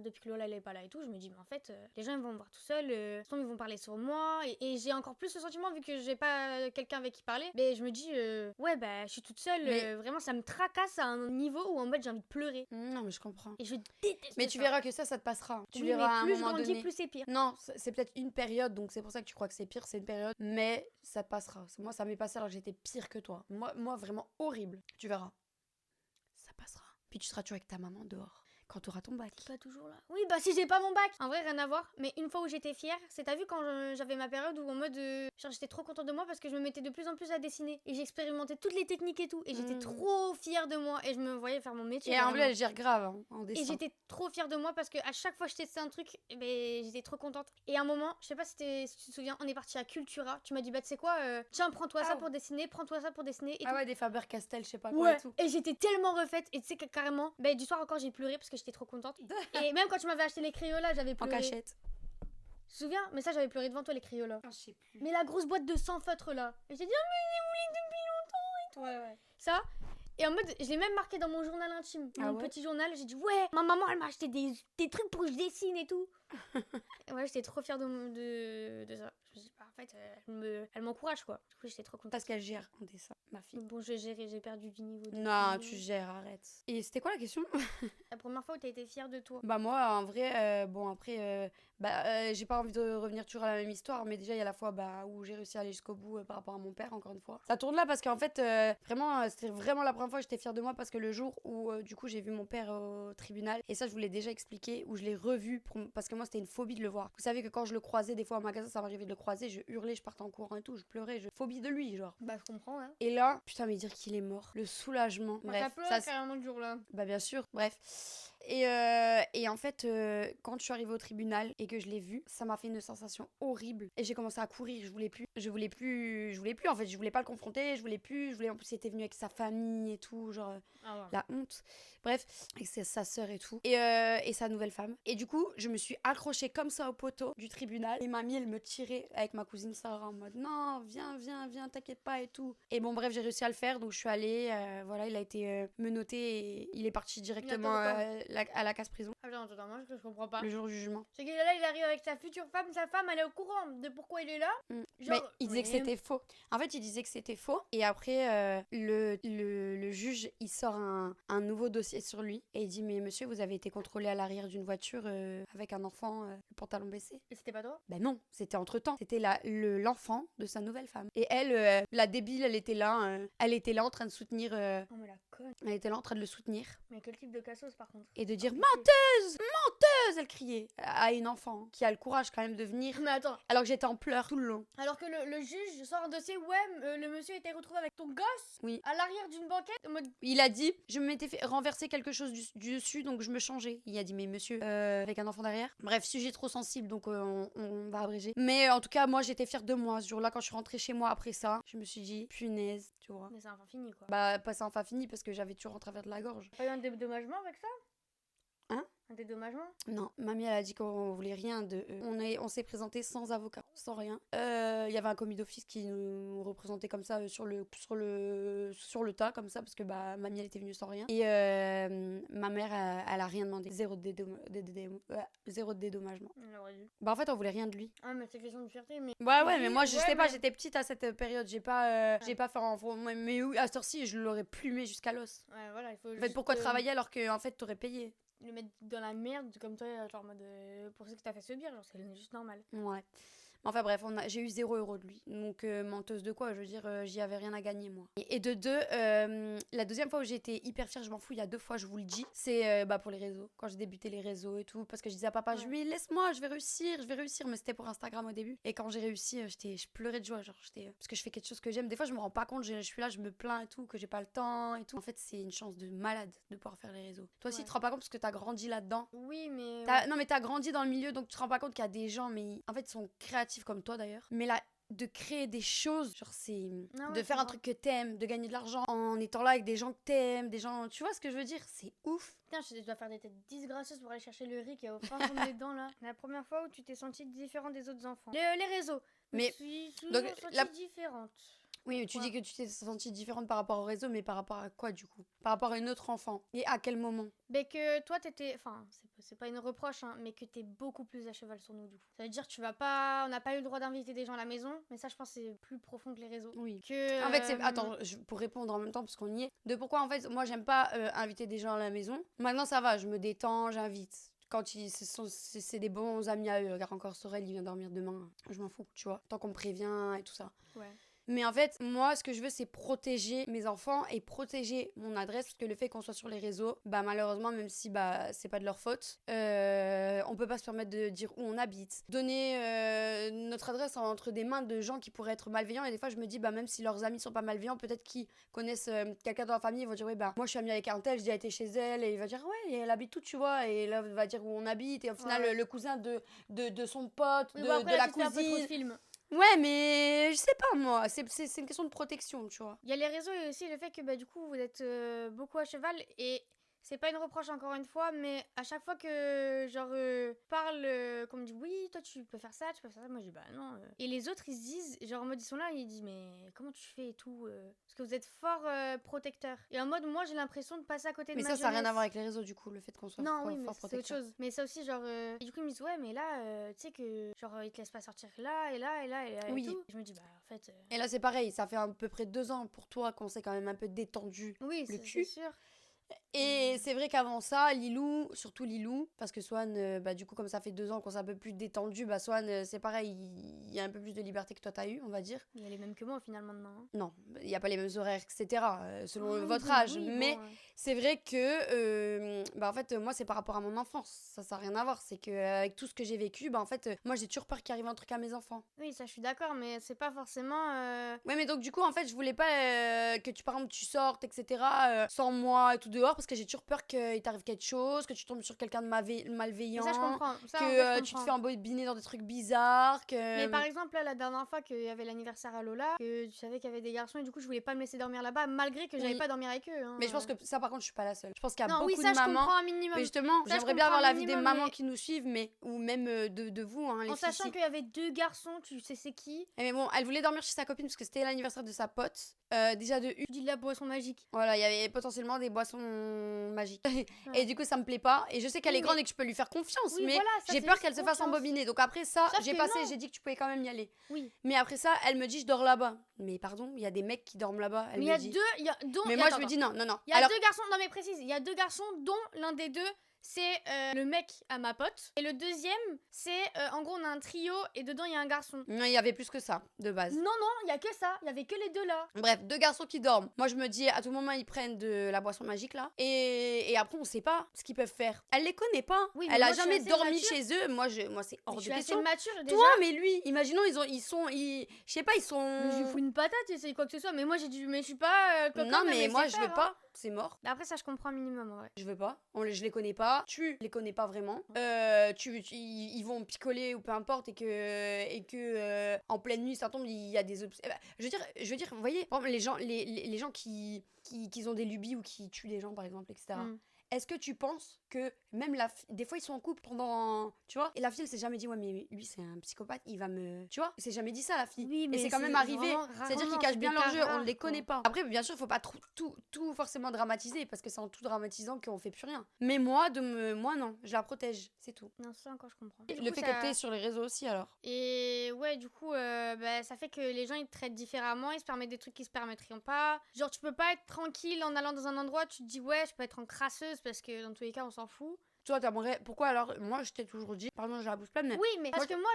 depuis que Lola elle est pas là et tout, je me dis mais en fait les gens ils vont me voir tout seul, sinon ils vont parler sur moi et j'ai encore plus ce sentiment vu que j'ai pas quelqu'un avec qui parler. Mais je me dis ouais bah je suis toute seule, Mais- vraiment ça me tracasse à un niveau où en mode j'ai envie de pleurer. Non, mais je comprends. Et je déteste Mais tu ça. verras que ça te passera. Tu Oui, verras à mais un plus je moment grandis, donné. plus c'est pire. Non, c'est peut-être une période, donc c'est pour ça que tu crois que c'est pire, c'est une période, mais ça te passera. Moi, ça m'est passé alors que j'étais pire que toi. Moi, vraiment horrible. Tu verras. Ça passera. Puis tu seras toujours avec ta maman dehors. Quand tu auras ton bac. Pas toujours là. Oui, bah si j'ai pas mon bac. En vrai, rien à voir. Mais une fois où j'étais fière, t'as vu quand j'avais ma période où en mode. Genre, j'étais trop contente de moi parce que je me mettais de plus en plus à dessiner. Et j'expérimentais toutes les techniques et tout. Et j'étais trop fière de moi. Et je me voyais faire mon métier. Et en vraiment. vrai, elle gère grave hein, en dessin. Et j'étais trop fière de moi parce que à chaque fois que je testais un truc, j'étais trop contente. Et à un moment, je sais pas si tu te souviens, on est parti à Cultura. Tu m'as dit, bah tu sais quoi, tiens, prends-toi ça pour dessiner, prends-toi ça pour dessiner. Et Ah tout. ouais, des Faber-Castell, je sais pas quoi Ouais, et tout. et j'étais tellement refaite. Et tu sais que carrément, du soir encore, j'ai pleuré parce que j'étais trop contente. Et même quand tu m'avais acheté les Crayolas, j'avais En pleuré. cachette. Tu te souviens? Mais ça, j'avais pleuré devant toi, les Crayolas. Ah, je sais plus. Mais la grosse boîte de 100 feutres là. Et j'ai dit, ah, mais il voulait depuis longtemps et tout. Ouais. Ça. Et en mode, je l'ai même marqué dans mon journal intime. Ah Mon ouais petit journal. J'ai dit, ouais, ma maman, elle m'a acheté des trucs pour que je dessine et tout. Et ouais, j'étais trop fière de ça. Je me suis dit, bah, en fait, elle m'encourage quoi. Du coup, j'étais trop contente. Parce qu'elle gère en dessin, ma fille. Bon, j'ai géré, j'ai perdu du niveau. Non, tu gères, arrête. Et c'était quoi la question? La première fois où t'as été fière de toi. Bah moi, en vrai, bon après, j'ai pas envie de revenir toujours à la même histoire, mais déjà il y a la fois où j'ai réussi à aller jusqu'au bout par rapport à mon père, encore une fois. Ça tourne là parce qu'en fait, vraiment, c'était vraiment la première fois que j'étais fière de moi parce que le jour où du coup j'ai vu mon père au tribunal, et ça je vous l'ai déjà expliqué, où je l'ai revu parce que moi c'était une phobie de le voir. Vous savez que quand je le croisais des fois au magasin, ça m'arrivait de le croiser, je hurlais, je partais en courant et tout, je pleurais, phobie de lui, genre. Bah, je comprends, hein. Et là, putain, mais dire qu'il est mort, le soulagement. Bah, Bref, t'as pleuré ça, carrément le jour là. bah bien sûr, bref. Et en fait, quand je suis arrivée au tribunal et que je l'ai vu, ça m'a fait une sensation horrible. Et j'ai commencé à courir, je voulais plus en fait, je voulais pas le confronter, en plus il était venu avec sa famille et tout, genre Ah ouais. la honte. Bref, avec sa sœur et tout. Et sa nouvelle femme. Et du coup, je me suis accrochée comme ça au poteau du tribunal. Et mamie, elle me tirait avec ma cousine Sarah en mode non, viens, t'inquiète pas et tout. Et bon, bref, j'ai réussi à le faire. Donc je suis allée, voilà, il a été menotté et il est parti directement à la casse-prison Attends, moi je comprends pas. le jour du jugement. C'est que là, il arrive avec sa future femme, sa femme, elle est au courant de pourquoi il est là. Mais il disait que c'était faux. En fait, il disait que c'était faux. Et après, le juge, il sort un nouveau dossier sur lui. Et il dit, mais monsieur, vous avez été contrôlé à l'arrière d'une voiture avec un enfant, le pantalon baissé. Et c'était pas toi? Ben non, c'était entre-temps. C'était l'enfant de sa nouvelle femme. Et elle, la débile, elle était là en train de soutenir... Oh, mais la conne. elle était là en train de le soutenir. Mais quel type de cassos par contre? Et de dire, menteuse, elle criait à une enfant qui a le courage quand même de venir Mais attends, alors que j'étais en pleurs tout le long. alors que le juge sort un dossier, ouais, le monsieur était retrouvé avec ton gosse Oui. à l'arrière d'une banquette en mode. Il a dit, je m'étais fait renverser quelque chose du dessus, donc je me changeais. Il a dit, mais monsieur, avec un enfant derrière. Bref, sujet trop sensible, donc on va abréger. Mais en tout cas, moi, j'étais fière de moi. Ce jour-là, quand je suis rentrée chez moi après ça, je me suis dit, punaise, tu vois. Mais c'est enfin fini quoi. Bah, pas ça enfin fini, parce que j'avais toujours en travers de la gorge. Pas eu un dédommagement avec ça? Hein? Un dédommagement? Non, mamie, elle a dit qu'on voulait rien de... On s'est présenté sans avocat, sans rien. Il y avait un commis d'office qui nous représentait comme ça sur le tas, comme ça, parce que bah, mamie, elle était venue sans rien. Et ma mère, elle a rien demandé. Zéro de dédommagement. Il aurait dû. Bah en fait, on voulait rien de lui. Ah, mais c'est question de fierté, mais. Ouais, mais moi, je Ouais, sais pas, mais- j'étais petite à cette période. J'ai pas fait mais oui, à cette heure-ci, je l'aurais plumé jusqu'à l'os. Ouais, voilà, il faut. En fait, juste, pourquoi travailler alors que, en fait, t'aurais payé? Le mettre dans la merde, comme toi, genre en mode. Pour ce que t'as fait subir, genre c'est juste normal. Ouais. Enfin bref, j'ai eu 0 € de lui. Donc menteuse de quoi? Je veux dire, j'y avais rien à gagner moi. Et de deux, la deuxième fois où j'ai été hyper fière, je m'en fous, il y a 2 fois, je vous le dis, c'est pour les réseaux. Quand j'ai débuté les réseaux et tout, parce que je disais à papa, Ouais. laisse-moi, je vais réussir. Mais c'était pour Instagram au début. Et quand j'ai réussi, je pleurais de joie, genre parce que je fais quelque chose que j'aime. Des fois, je me rends pas compte, je suis là, je me plains et tout, que j'ai pas le temps et tout. En fait, c'est une chance de malade de pouvoir faire les réseaux. Toi aussi, Ouais. tu te rends pas compte parce que t'as grandi là-dedans. Oui, mais. Non, mais t'as grandi dans le milieu, donc tu te rends pas compte qu'il y a des gens, mais en fait, ils sont créatifs comme toi d'ailleurs. Mais là, de créer des choses, genre, c'est Ah ouais, de je faire un vois. truc que t'aimes, de gagner de l'argent en étant là avec des gens que t'aimes, des gens. Tu vois ce que je veux dire? C'est ouf. Putain, je dois faire des têtes disgracieuses pour aller chercher le riz qui est au fin fond des dents là. La première fois où tu t'es sentie différente des autres enfants. Les réseaux. Mais- Je suis toujours donc, sentie différente. Oui, mais tu Quoi? dis que tu t'es sentie différente par rapport au réseau, mais par rapport à quoi du coup? Par rapport à une autre enfant. Et à quel moment? Mais que toi t'étais. Enfin, c'est pas une reproche, hein, mais que t'es beaucoup plus à cheval sur nous du coup. Ça veut dire que tu vas pas. On n'a pas eu le droit d'inviter des gens à la maison, mais ça je pense que c'est plus profond que les réseaux. Oui. Que. En fait, attends, pour répondre en même temps, parce qu'on y est. De pourquoi, en fait, moi, j'aime pas inviter des gens à la maison. Maintenant, ça va, je me détends, j'invite. Quand c'est des bons amis à eux. Regarde, encore Sorel, il vient dormir demain. Je m'en fous, tu vois. Tant qu'on me prévient et tout ça. Ouais. Mais en fait, moi, ce que je veux, c'est protéger mes enfants et protéger mon adresse. Parce que le fait qu'on soit sur les réseaux, bah, malheureusement, même si bah, c'est pas de leur faute, on peut pas se permettre de dire où on habite. Donner notre adresse entre des mains de gens qui pourraient être malveillants. Et des fois, je me dis, bah, même si leurs amis sont pas malveillants, peut-être qu'ils connaissent quelqu'un dans la famille, ils vont dire, oui, bah, moi, je suis amie avec un tel, j'ai déjà été chez elle. Et il va dire, ouais, et elle habite où, tu vois. Et là, il va dire où on habite. Et au final, Ouais. le cousin de son pote, Oui, de, bon, après, de là, la tu te fais un peu trop de cousine. films. Ouais, mais je sais pas, moi. C'est une question de protection, tu vois. Il y a les réseaux et aussi le fait que bah, du coup vous êtes beaucoup à cheval et c'est pas une reproche encore une fois, mais à chaque fois que genre parle, qu'on me dit oui, toi tu peux faire ça, moi je dis bah non. Et les autres ils se disent, genre en mode ils sont là, ils disent mais comment tu fais et tout parce que vous êtes fort protecteur. Et en mode moi j'ai l'impression de passer à côté de Mais ma ça n'a rien à jeunesse. voir avec les réseaux, du coup, le fait qu'on soit Non, fort, oui, mais fort c'est autre protecteur. chose. Mais ça aussi, genre, et du coup, ils me disent, ouais, mais là, tu sais que, genre, ils te laissent pas sortir là, et là, et là, et là, Oui. et tout. Je me dis, bah, en fait. Et là, c'est pareil, ça fait à peu près 2 ans pour toi qu'on s'est quand même un peu détendu. Oui, le c'est cul. sûr. Et c'est vrai qu'avant ça, Lilou, surtout Lilou, parce que Swan, bah, du coup, comme ça fait 2 ans qu'on s'est un peu plus détendu, bah, Swan, c'est pareil, il y a un peu plus de liberté que toi t'as eu, on va dire. Il y a les mêmes que moi, au final, maintenant. Hein. Non, il n'y a pas les mêmes horaires, etc., selon Ah oui, votre bon, âge. oui, Mais bon, c'est vrai que, bah, en fait, moi, c'est par rapport à mon enfance. Ça n'a rien à voir. C'est qu'avec tout ce que j'ai vécu, bah, en fait, moi, j'ai toujours peur qu'il arrive un truc à mes enfants. oui, ça, je suis d'accord, mais c'est pas forcément. Ouais, mais donc, du coup, en fait, je voulais pas que tu, par exemple, tu sortes, etc., sans moi et tout dehors, parce que j'ai toujours peur qu'il t'arrive quelque chose, que tu tombes sur quelqu'un de Mais malveillant. ça, je comprends. Ça, en Que vrai, je tu te comprends. fais embobiner dans des trucs bizarres. Que... Mais par exemple, là, la dernière fois qu'il y avait l'anniversaire à Lola, que tu savais qu'il y avait des garçons, et du coup, je voulais pas me laisser dormir là-bas, malgré que j'avais Oui. pas dormir avec eux. Hein. Mais je pense que ça, par contre, je suis pas la seule. Je pense qu'il y a Non, beaucoup oui, ça, de je mamans. comprends un minimum. Mais justement, Ça, je j'aimerais bien comprends avoir un l'avis des minimum, mamans mais- qui nous suivent, mais ou même de vous, hein, les En filles. sachant qu'il y avait 2 garçons, tu sais c'est qui. Mais bon, elle voulait dormir chez sa copine parce que c'était l'anniversaire de sa pote. Déjà de une. Tu dis de la boisson magique. Voilà, il y avait potentiellement des boissons magiques. Et du coup, ça me plaît pas. Et je sais qu'elle Oui, est grande mais- et que je peux lui faire confiance, Oui, mais voilà, ça, j'ai c'est peur juste qu'elle se fasse confiance. embobiner. Donc après ça, Sauf j'ai que passé, non. j'ai dit que tu pouvais quand même y aller. Oui. Mais après ça, elle me dit je dors là-bas. Mais pardon, il y a des mecs qui dorment là-bas. Elle Mais il y me a dit. deux. Il y a, dont, Mais et moi, attends, je me dis non, non, non. Il y a Alors, 2 garçons, non mais précise, il y a 2 garçons dont l'un des deux c'est le mec à ma pote. Et le deuxième, c'est en gros, on a un trio et dedans, il y a un garçon. Non, il y avait plus que ça, de base. Non, il y a que ça. Il y avait que les deux là. Bref, 2 garçons qui dorment. Moi, je me dis, à tout moment, ils prennent de la boisson magique, là. Et après, on sait pas ce qu'ils peuvent faire. Elle les connaît pas. Oui, mais Elle moi, a je suis jamais assez dormi mature. chez eux. Moi, c'est hors Je de suis assez question. mature déjà. Toi, mais lui, imaginons, je sais pas, ils sont... Mais je lui fous une patate, essaye quoi que ce soit. Mais moi, j'ai dit, mais je suis pas coquin, Non, mais moi, je veux veux pas. C'est mort. Après, ça, je comprends un minimum, en vrai. Je veux pas. Je les connais pas. Tu les connais pas vraiment. Ils vont picoler ou peu importe et que en pleine nuit, ça tombe, il y a des je veux dire, vous voyez, par exemple, les gens qui ont des lubies ou qui tuent les gens, par exemple, etc. Est-ce que tu penses que même des fois ils sont en couple pendant, tu vois, et la fille elle s'est jamais dit ouais mais lui c'est un psychopathe, il va me, tu vois, elle s'est jamais dit ça la fille. Oui, mais et c'est quand même arrivé, c'est-à-dire qu'ils cachent bien leur jeu, on ne les connaît pas. Après bien sûr faut pas tout forcément dramatiser parce que c'est en tout dramatisant qu'on fait plus rien. Mais moi non, je la protège, c'est tout. Non, ça encore je comprends. Le fait que t'es sur les réseaux aussi alors. Et ouais, du coup ça fait que les gens ils te traitent différemment, ils se permettent des trucs qu'ils se permettraient pas. Genre tu peux pas être tranquille en allant dans un endroit, tu te dis ouais, je peux être en crasseuse parce que dans tous les cas on s'en fout. Toi, t'aimerais... Pourquoi alors? Moi, je t'ai toujours dit... Pardon, j'ai la bouche pleine, mais... Oui, mais parce que moi,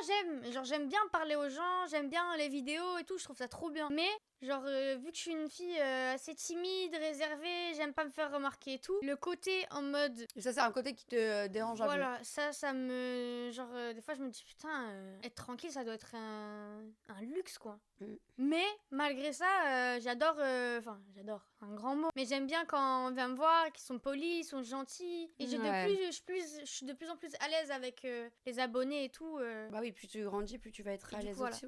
j'aime bien parler aux gens, j'aime bien les vidéos et tout, je trouve ça trop bien. Mais, genre, vu que je suis une fille assez timide, réservée, j'aime pas me faire remarquer et tout, le côté en mode... Et ça, c'est un côté qui te dérange un peu. Voilà, ça me... Genre, des fois, je me dis, putain, être tranquille, ça doit être un luxe, quoi. Mais, malgré ça, j'adore... Enfin, j'adore, un grand mot. Mais j'aime bien quand on vient me voir, qu'ils sont polis, ils sont gentils. Et je suis de plus en plus à l'aise avec les abonnés et tout. Bah oui, plus tu grandis, plus tu vas être à l'aise voilà. aussi.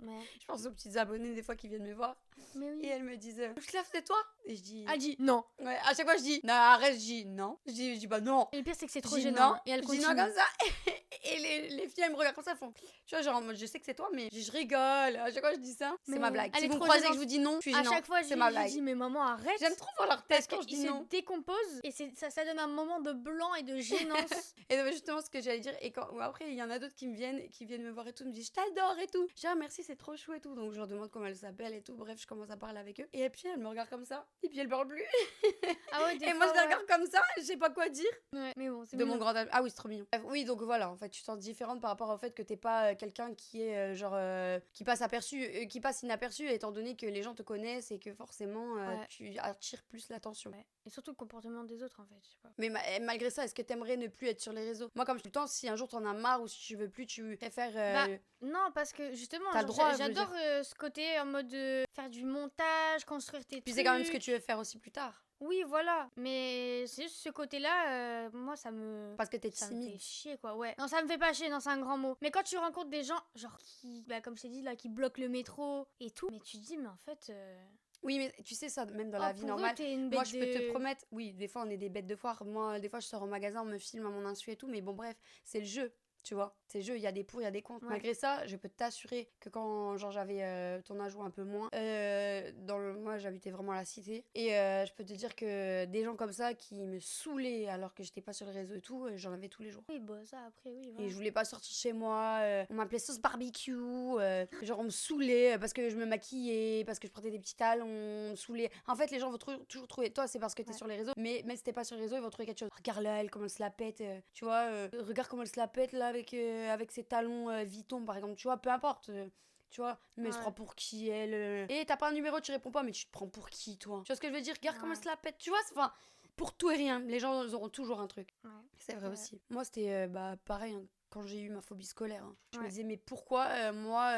Ouais. Je pense aux petits abonnés des fois qui viennent me voir. Mais oui. Et elles me disent Claire, c'est toi? Et je dis Elle dit non. Ouais, à chaque fois je dis non, arrête, je dis non. Je dis bah non. Et le pire c'est que c'est trop Je dis gênant. non. Et elle Je continue. dis non comme ça. Et les filles elles me regardent comme ça, elles font. Tu vois, genre je sais que c'est toi, mais je rigole. À chaque fois je dis ça, c'est Mais ma blague. elle Si est vous me trop croisez et que gênante. je vous dis non, je suis À gênant. chaque fois c'est ma je blague. dis mais maman arrête. J'aime trop voir leur tête quand je dis Ils non. se décomposent et ça donne un moment de blanc et de gênance. Et donc, justement ce que j'allais dire, et quand après il y en a d'autres qui viennent me voir et tout, me disent je t'adore et tout. Je dis ah merci, c'est trop chou et tout. Donc je leur demande comment elles s'appellent et tout. Bref, je commence à parler avec eux. Et puis elles me regardent comme ça. Et puis elles parlent plus. Ah ouais, des Et fois, moi je les regarde comme ça, je sais pas quoi dire. Ouais, mais bon, c'est De mignon. mon grand ami. Ah oui, c'est trop mignon. Bref, oui, donc voilà, en fait, tu te sens différente par rapport au fait que t'es pas quelqu'un qui est qui passe inaperçu, étant donné que les gens te connaissent et que forcément tu attires plus l'attention. Ouais. Et surtout le comportement des autres en fait. Je sais pas. Mais malgré ça, est-ce que t'aimerais ne plus être sur les réseaux? Moi, comme je dis tout le temps, si un jour t'en as marre ou si tu veux plus, tu préfères. Non, parce que justement, T'as le droit, je veux j'adore ce côté en mode faire du montage, construire tes Puis trucs. c'est quand même ce que tu veux faire aussi plus tard. Oui, voilà. Mais c'est juste ce côté-là, moi, ça me... Parce que t'es Ça me fait timide. chier, quoi, ouais. Non, ça me fait pas chier, non, c'est un grand mot. Mais quand tu rencontres des gens, genre, qui, bah, comme je t'ai dit, là, qui bloquent le métro et tout, mais tu te dis, mais en fait... Oui, mais tu sais ça, même dans la vie pour eux, normale. t'es une Moi, bête je peux te de- promettre, oui, des fois on est des bêtes de foire. Moi, des fois, je sors au magasin, on me filme à mon insu et tout, mais bon, bref, c'est le jeu. Tu vois, c'est le jeu, il y a des pour, il y a des contre. Ouais. Malgré ça, je peux t'assurer que quand genre j'avais ton âge ou un peu moins, moi j'habitais vraiment à la cité. Et je peux te dire que des gens comme ça qui me saoulaient alors que j'étais pas sur le réseau et tout, j'en avais tous les jours. Oui, bah, ça, après, oui, Et voilà. je voulais pas sortir chez moi, on m'appelait sauce barbecue, genre on me saoulait parce que je me maquillais, parce que je portais des petits talons, on me saulait. En fait, les gens vont toujours trouver, toi c'est parce que t'es Ouais. sur les réseaux, mais même si t'es pas sur les réseaux, ils vont trouver quelque chose. Regarde-la, elle, comment elle se la pète, tu vois, regarde comment elle se la pète là avec ses talons Vuitton par exemple, tu vois, peu importe. Tu vois, mais elle se Ouais. prend pour qui elle Et t'as pas un numéro, tu réponds pas, mais tu te prends pour qui toi? Tu vois ce que je veux dire? Regarde comment Ouais. elle se la pète, tu vois, enfin, pour tout et rien, les gens ils auront toujours un truc. Ouais. C'est vrai Ouais. aussi. Moi, c'était pareil, hein, quand j'ai eu ma phobie scolaire. Hein. Je me Ouais. disais, mais pourquoi moi,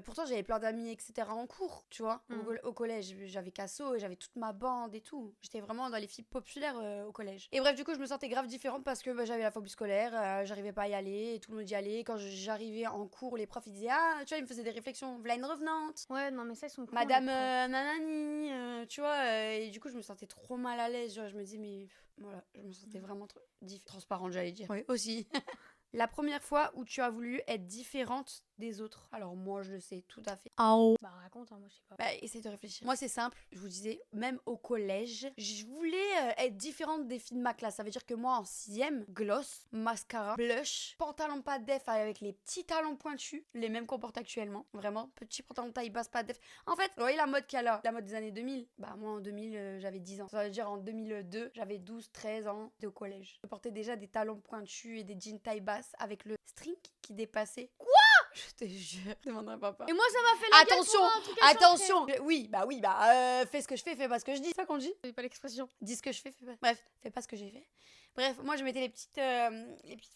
pourtant j'avais plein d'amis, etc. en cours, tu vois. Au collège, j'avais Casso, j'avais toute ma bande et tout. J'étais vraiment dans les filles populaires au collège. Et bref, du coup, je me sentais grave différente parce que j'avais la phobie scolaire, j'arrivais pas à y aller, et tout le monde y allait. Quand j'arrivais en cours, les profs ils disaient, ah, tu vois, ils me faisaient des réflexions, voilà une revenante. Ouais, non, mais ça, ils sont cool, Madame les profs. nanani, tu vois, et du coup je me sentais trop mal à l'aise, genre je me disais mais voilà, je me sentais vraiment trop transparente j'allais dire. Oui, aussi. La première fois où tu as voulu être différente des autres. Alors moi, je le sais tout à fait. Bah raconte, hein, moi je sais pas. Bah, essaye de réfléchir. Moi, c'est simple. Je vous disais, même au collège, je voulais être différente des filles de ma classe. Ça veut dire que moi, en 6e, gloss, mascara, blush, pantalon pas def avec les petits talons pointus, les mêmes qu'on porte actuellement. Vraiment, petit pantalon taille basse pas def. En fait, vous voyez la mode qu'il y a là, la mode des années 2000. Bah, moi, en 2000, j'avais 10 ans. Ça veut dire en 2002, j'avais 12, 13 ans. J'étais au collège. Je portais déjà des talons pointus et des jeans taille basse avec le string qui dépassait. Quoi? Je te jure, je demanderai papa. Et moi ça m'a fait la gueule Attention, pour un truc à attention. Oui, fais ce que je fais pas ce que je dis. C'est ça qu'on dit. C'est pas l'expression. Dis ce que je fais pas. Bref, fais pas ce que j'ai fait. Bref, moi je mettais les petites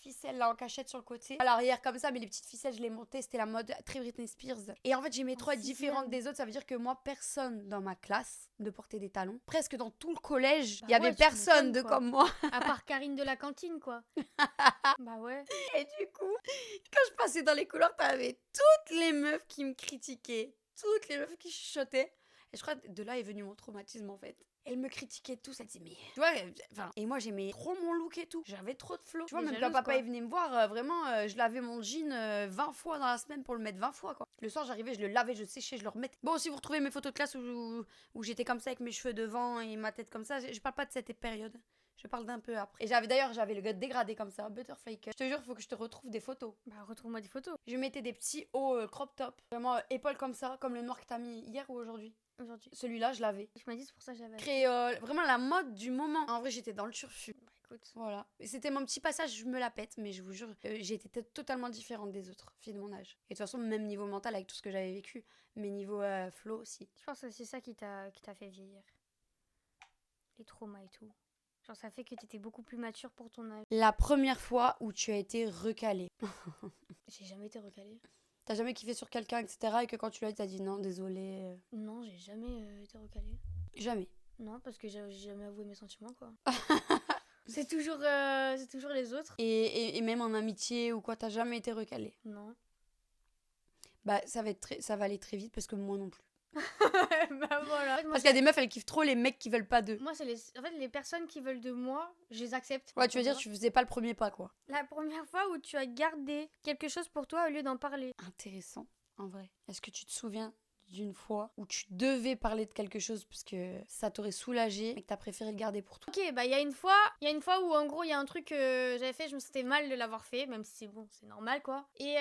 ficelles là en cachette sur le côté, à l'arrière comme ça, mais les petites ficelles je les montais, c'était la mode très Britney Spears. Et en fait j'aimais trop être différente des autres, ça veut dire que moi personne dans ma classe ne portait des talons. Presque dans tout le collège, il y avait tu personne m'étonnes, de quoi. comme moi. À part Karine de la cantine quoi. Bah ouais. Et du coup, quand je passais dans les couloirs, t'avais toutes les meufs qui me critiquaient, toutes les meufs qui chuchotaient. Et je crois que de là est venu mon traumatisme en fait. Elles me critiquaient tous, elles disaient mais... Tu vois, enfin... Et moi j'aimais trop mon look et tout. J'avais trop de flow. Tu vois, Mais même quand jalouse, papa quoi. il venait me voir, vraiment, je lavais mon jean 20 fois dans la semaine pour le mettre 20 fois quoi. Le soir j'arrivais, je le lavais, je le séchais, je le remettais. Bon, si vous retrouvez mes photos de classe où j'étais comme ça avec mes cheveux devant et ma tête comme ça, je parle pas de cette période. Je parle d'un peu après. Et j'avais le gars dégradé comme ça, butterfly cut. Je te jure, faut que je te retrouve des photos. Bah retrouve-moi des photos. Je mettais des petits hauts crop top, vraiment épaules comme ça, comme le noir que t'as mis hier ou aujourd'hui. Aujourd'hui. Celui-là, je l'avais. Tu m'as dit c'est pour ça que j'avais. Créole, vraiment la mode du moment. En vrai, j'étais dans le turfu. Bah écoute. Voilà. Et c'était mon petit passage, je me la pète, mais je vous jure, j'ai été totalement différente des autres filles de mon âge. Et de toute façon, même niveau mental avec tout ce que j'avais vécu, mais niveau flow aussi. Je pense que c'est ça qui t'a fait vieillir. Les traumas et tout. Genre ça fait que t'étais beaucoup plus mature pour ton âge. La première fois où tu as été recalée. J'ai jamais été recalée. T'as jamais kiffé sur quelqu'un, etc. Et que quand tu l'as dit, t'as dit non, désolé. Non, j'ai jamais été recalée. Jamais. Non, parce que j'ai jamais avoué mes sentiments quoi. c'est toujours les autres. Et même en amitié ou quoi, t'as jamais été recalée. Non. Bah, ça va aller très vite parce que moi non plus. bah voilà. En fait, moi, Parce qu'il y a des meufs, elles kiffent trop les mecs qui veulent pas d'eux. moi, c'est les personnes qui veulent de moi, je les accepte. Ouais, tu veux dire, tu faisais pas le premier pas, quoi. La première fois où tu as gardé quelque chose pour toi au lieu d'en parler. Intéressant, en vrai. Est-ce que tu te souviens d'une fois où tu devais parler de quelque chose parce que ça t'aurait soulagé, mais que t'as préféré le garder pour toi? Ok, bah il y a une fois où en gros il y a un truc que j'avais fait, je me sentais mal de l'avoir fait, même si c'est bon, c'est normal quoi. Et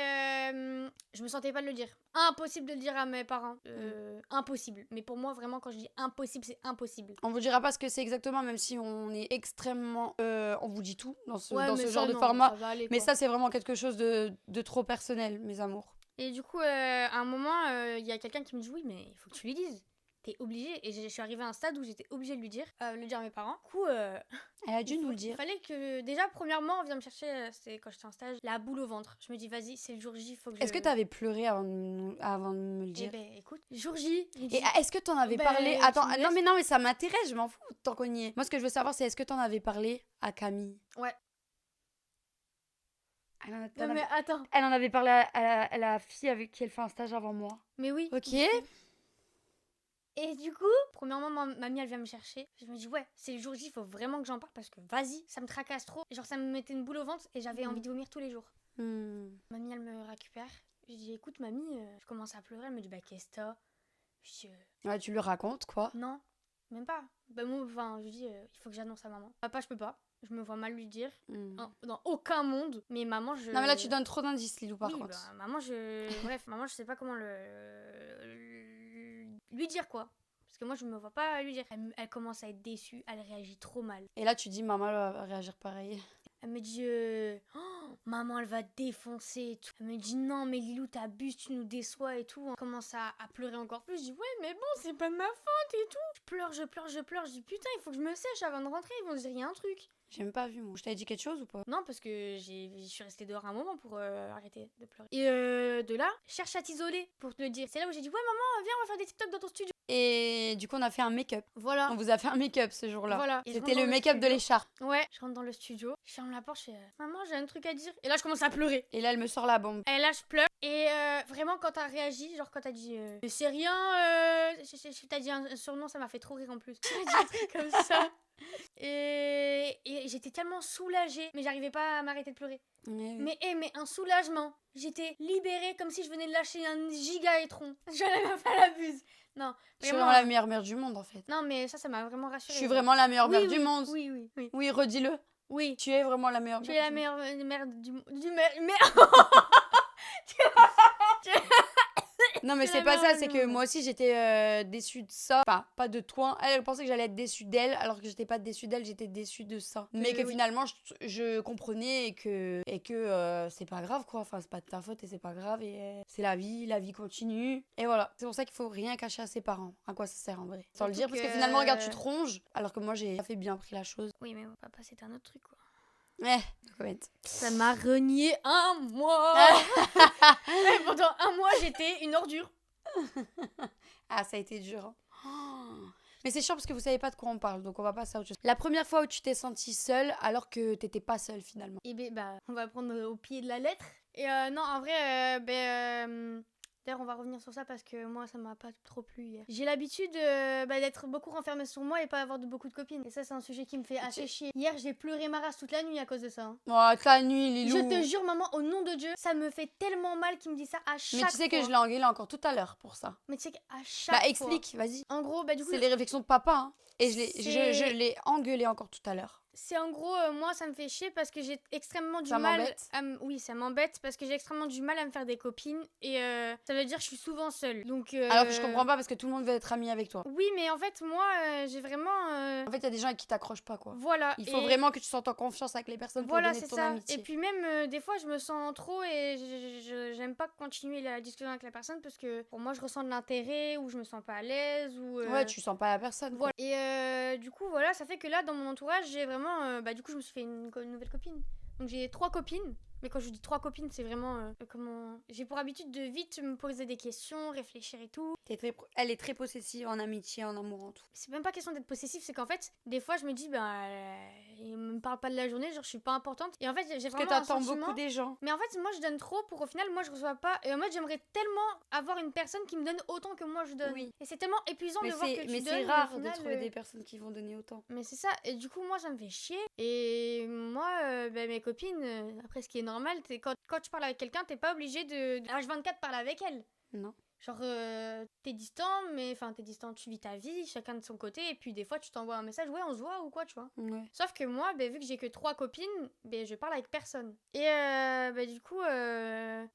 je me sentais pas de le dire. Impossible de le dire à mes parents. Impossible. Mais pour moi vraiment quand je dis impossible, c'est impossible. On vous dira pas ce que c'est exactement, même si on est extrêmement... on vous dit tout dans ce, Ouais, dans mais ce ça, genre de non, format. ça va aller, Mais quoi. ça, c'est vraiment quelque chose de trop personnel, mes amours. Et du coup, à un moment, il y a quelqu'un qui me dit oui, mais il faut que tu lui dises. T'es obligée. Et je suis arrivée à un stade où j'étais obligée de le dire à mes parents. Du coup, Elle a dû nous le il dire. fallait que déjà premièrement, on vient me chercher. C'était quand j'étais en stage, la boule au ventre. Je me dis vas-y, c'est le jour J, faut que. Est-ce que t'avais pleuré avant de me le dire? Eh ben, écoute, jour J. il me dit, Et est-ce que t'en avais Ben, parlé? tu Attends, me non laisses. mais ça m'intéresse, je m'en fous tant qu'on y est. Moi, ce que je veux savoir, c'est est-ce que t'en avais parlé à Camille? Ouais. Elle Non, mais attends. en avait parlé à la fille avec qui elle fait un stage avant moi. Mais oui. Ok. Et du coup, premièrement, mamie, elle vient me chercher. Je me dis, ouais, c'est le jour J, faut vraiment que j'en parle parce que vas-y, ça me tracasse trop. Genre, ça me mettait une boule au ventre et j'avais envie de vomir tous les jours. Mamie, elle me récupère. Je dis, écoute, mamie, je commence à pleurer. Elle me dit, bah, qu'est-ce que t'as? Je dis, Ouais, tu lui racontes quoi? non, même pas. Bah, moi, enfin, je dis, il faut que j'annonce à maman. Papa, je peux pas. Je me vois mal lui dire. Dans aucun monde. Mais maman, je. Non mais là tu donnes trop d'indices, Lilou, par oui, contre. bah, maman, bref, maman, je sais pas comment lui dire quoi. Parce que moi, je me vois pas lui dire. Elle commence à être déçue, elle réagit trop mal. Et là tu dis maman elle va réagir pareil. Elle me dit, oh, maman, elle va te défoncer et tout. Elle me dit, non, mais Lilou, t'abuses, tu nous déçois et tout. On commence à pleurer encore plus. Je dis, ouais, mais bon, c'est pas de ma faute et tout. Je pleure. Je dis, putain, il faut que je me sèche avant de rentrer. Ils vont se dire, il y a un truc. J'ai même pas vu moi. Je t'avais dit quelque chose ou pas? Non, parce que je suis restée dehors un moment pour arrêter de pleurer. Et de là, cherche à t'isoler pour te le dire. C'est là où j'ai dit, ouais, maman, viens, on va faire des TikTok dans ton studio. Et du coup, on a fait un make-up. Voilà. On vous a fait un make-up ce jour-là. Voilà. Et je C'était rentre le dans make-up de studio. l'écharpe. Ouais, je rentre dans le studio, je ferme la porte, je fais maman, j'ai un truc à dire. Et là, je commence à pleurer. Et là, elle me sort la bombe. Et là, je pleure. Et vraiment, quand t'as réagi, genre quand t'as dit c'est rien, t'as dit un surnom, ça m'a fait trop rire en plus. T'as dit un truc comme ça. Et j'étais tellement soulagée, mais j'arrivais pas à m'arrêter de pleurer. Oui. Mais un soulagement. J'étais libérée comme si je venais de lâcher un giga étron. Je n'avais même pas la buse. Non, Je suis vraiment. vraiment la meilleure mère du monde en fait. Non, mais ça m'a vraiment rassurée. Je suis vraiment la meilleure Oui, mère oui, du monde. Oui. Oui, redis-le. Oui. Tu es vraiment la meilleure Tu mère es la du monde. meilleure mère du monde. Non, mais C'est c'est la pas ça, meilleure c'est du que monde. moi aussi j'étais déçue de ça. Enfin, pas de toi. Elle pensait que j'allais être déçue d'elle, alors que j'étais pas déçue d'elle, j'étais déçue de ça. Mais que oui. finalement je comprenais et que c'est pas grave quoi. Enfin, c'est pas de ta faute et c'est pas grave. Et c'est la vie continue. Et voilà. C'est pour ça qu'il faut rien cacher à ses parents. À quoi ça sert en vrai? Sans le Surtout dire, parce que que- finalement, regarde, tu te ronges, alors que moi j'ai fait bien pris la chose. Oui, mais papa, c'est un autre truc quoi. Comment Ça m'a renié un mois. Et pendant un mois, j'étais une ordure. Ah, ça a été dur. Hein. Oh. Mais c'est chiant parce que vous savez pas de quoi on parle, donc on va passer à autre chose. La première fois où tu t'es sentie seule alors que t'étais pas seule finalement. Et ben, on va prendre au pied de la lettre. Et non, en vrai, d'ailleurs, on va revenir sur ça parce que moi, ça m'a pas trop plu hier. J'ai l'habitude d'être beaucoup renfermée sur moi et pas avoir beaucoup de copines. Et ça, c'est un sujet qui me fait assez chier. Hier, j'ai pleuré ma race toute la nuit à cause de ça. Hein. Oh, toute la nuit, Lilou. Je te jure, maman, au nom de Dieu, ça me fait tellement mal qu'il me dit ça à chaque fois. Mais tu sais que je l'ai engueulé encore tout à l'heure pour ça. Mais tu sais qu'à chaque fois. Bah, explique, vas-y. En gros, du coup. C'est les réflexions de papa, hein. Et C'est- je l'ai engueulé encore tout à l'heure. C'est en gros, moi, ça me fait chier parce que j'ai extrêmement du Ça mal. m'embête. Oui, ça m'embête parce que j'ai extrêmement du mal à me faire des copines et ça veut dire que je suis souvent seule. Donc. Alors que je comprends pas parce que tout le monde veut être ami avec toi. Oui, mais en fait, moi, j'ai vraiment. En fait, il y a des gens avec qui t'accrochent pas, quoi. Voilà. Il faut et- vraiment que tu sentes en confiance avec les personnes Voilà, pour donner c'est ton ça. amitié. Et puis même, des fois, je me sens trop et j'aime pas continuer la discussion avec la personne parce que pour moi, je ressens de l'intérêt ou je me sens pas à l'aise ou. Ouais, tu sens pas la personne. Voilà. Et du coup, voilà, ça fait que là, dans mon entourage, j'ai vraiment. Du coup, je me suis fait une nouvelle copine. Donc, j'ai 3 copines. Mais quand je dis 3 copines, c'est vraiment. Comment. J'ai pour habitude de vite me poser des questions, réfléchir et tout. Elle est très possessive en amitié, en amour, en tout. C'est même pas question d'être possessif, c'est qu'en fait, des fois, je me dis, il me parle pas de la journée, genre, je suis pas importante. Et en fait, j'ai Parce que vraiment un t'attends sentiment. beaucoup des gens. Mais en fait, moi, je donne trop pour au final, moi, je reçois pas. Et en mode, j'aimerais tellement avoir une personne qui me donne autant que moi je donne. Oui. Et c'est tellement épuisant de voir que tu Mais donnes. c'est et au rare final, de trouver des personnes qui vont donner autant. Mais c'est ça, et du coup, moi, ça me fait chier. Et moi, mes copines, après, ce qui est normal, c'est quand tu parles avec quelqu'un, t'es pas obligé de H24 parler avec elle. Non. Genre, t'es distant, tu vis ta vie, chacun de son côté, et puis des fois, tu t'envoies un message, ouais, on se voit ou quoi, tu vois. Ouais. Sauf que moi, vu que j'ai que 3 copines, je parle avec personne. Et du coup,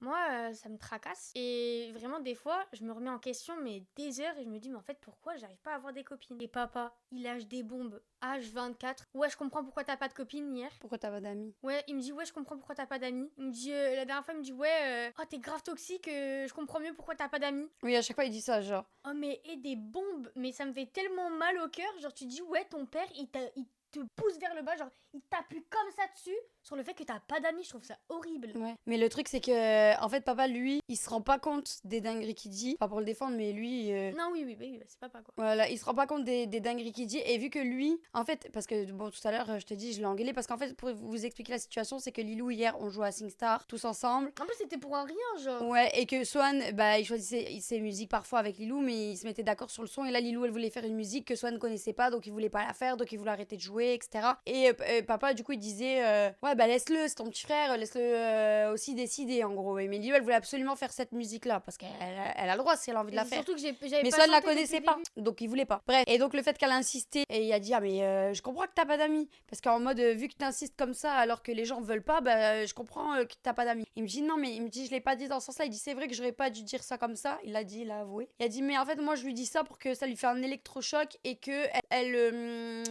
moi, ça me tracasse. Et vraiment, des fois, je me remets en question, mais des heures, et je me dis, mais en fait, pourquoi j'arrive pas à avoir des copines? Et papa, il lâche des bombes H24. Ouais, je comprends pourquoi t'as pas de copine hier. Pourquoi t'as pas d'amis? Ouais, il me dit, ouais, je comprends pourquoi t'as pas d'amis. Il me dit, la dernière fois, il me dit, ouais, oh, t'es grave toxique, je comprends mieux pourquoi t'as pas d'amis. Oui, à chaque fois, il dit ça, genre. Oh, mais et des bombes, mais ça me fait tellement mal au cœur. Genre, tu dis, ouais, ton père, il te pousse vers le bas, genre, il t'appuie comme ça dessus sur le fait que t'as pas d'amis. Je trouve ça horrible. Ouais. Mais le truc, c'est que, en fait, papa, lui, il se rend pas compte des dingueries qu'il dit. Pas pour le défendre, mais lui. Non, oui, c'est papa, quoi. Voilà, il se rend pas compte des dingueries qu'il dit. Et vu que lui, en fait, parce que, bon, tout à l'heure, je te dis, je l'ai engueulé. Parce qu'en fait, pour vous expliquer la situation, c'est que Lilou, hier, on jouait à SingStar, tous ensemble. En plus, c'était pour un rien, genre. Ouais, et que Swan, il choisissait ses musiques parfois avec Lilou, mais ils se mettaient d'accord sur le son. Et là, Lilou, elle voulait faire une musique que Swan ne connaissait pas, donc il voulait pas la faire, donc il voulait arrêter de jouer, etc. Et papa, du coup, il disait, ouais, laisse-le, c'est ton petit frère, laisse-le aussi décider, en gros. Et mais Lilou, elle voulait absolument faire cette musique-là, parce qu'elle a le droit si elle a envie de la Et faire. surtout que j'avais Mais pas Swan la chanté depuis connaissait le pas, début. donc il voulait pas. Bref, et donc le fait qu'elle a insisté, et il a dit, ah, mais je comprends que t'as pas d'amis. Parce qu'en mode, vu que t'insistes comme ça, alors que les gens veulent pas, je comprends que t'as pas d'amis. Il me dit, non, mais il me dit, je l'ai pas dit dans ce sens-là. Il dit, c'est vrai que j'aurais pas dû dire ça comme ça. Il l'a dit, il a avoué. Il a dit, mais en fait, moi, je lui dis ça pour que ça lui fait un électrochoc et que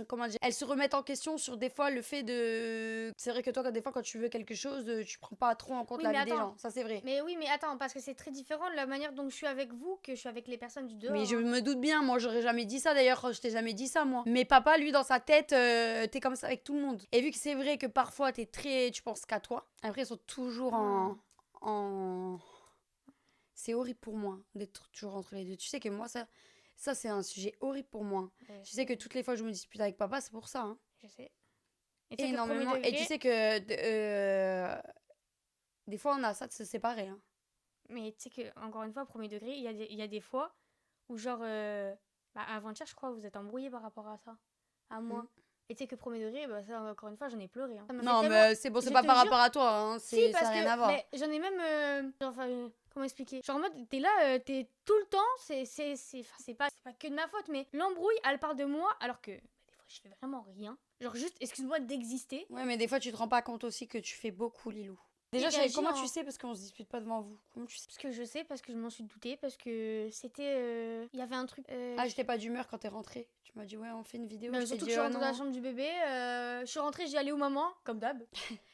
comment dire, elle se remette en question sur des fois le fait de. C'est vrai que toi, des fois, quand tu veux quelque chose, tu prends pas trop en compte Oui, la mais vie des attends. gens. Ça, c'est vrai. Mais oui, mais attends, parce que c'est très différent de la manière dont je suis avec vous que je suis avec les personnes du dehors. Mais je me doute bien, moi j'aurais jamais dit ça d'ailleurs, je t'ai jamais dit ça moi. Mais papa, lui, dans sa tête, t'es comme ça avec tout le monde. Et vu que c'est vrai que parfois tu penses qu'à toi, après ils sont toujours en. C'est horrible pour moi d'être toujours entre les deux. Tu sais que moi, ça Ça, c'est un sujet horrible pour moi. Ouais, Tu sais que toutes les fois que je me dispute avec papa, c'est pour ça. Hein. je sais. Et tu sais que Énormément. premier Et tu degré- sais que des fois, on a ça de se séparer. Hein. Mais tu sais que, encore une fois, premier degré, il y a des fois où, genre, avant-hier, je crois, vous êtes embrouillés par rapport à ça. À moi. Mhm. Et tu sais que premier degré, bah, ça, encore une fois, j'en ai pleuré. Hein. Ça m'a fait Non, tellement- mais c'est bon, c'est je pas te par jure- rapport à toi. Hein. Si, Ça parce n'a rien que à voir. mais j'en ai même. Comment expliquer? Genre en mode, t'es là, t'es tout le temps, c'est pas que de ma faute, mais l'embrouille, elle part de moi, alors que des fois, je fais vraiment rien. Genre juste, excuse-moi d'exister. Ouais, mais des fois, tu te rends pas compte aussi que tu fais beaucoup, Lilou. Déjà, Il réagit comment en- tu sais parce qu'on se dispute pas devant vous? Comment tu sais? Parce que je sais, parce que je m'en suis doutée, parce que c'était. Il y avait un truc. Ah, j'étais pas d'humeur quand t'es rentrée. Tu m'as dit, ouais, on fait une vidéo. Mais Je t'ai surtout que dit, je suis oh rentrée dans la non. chambre du bébé, je suis rentrée, j'ai allé où maman, comme d'hab.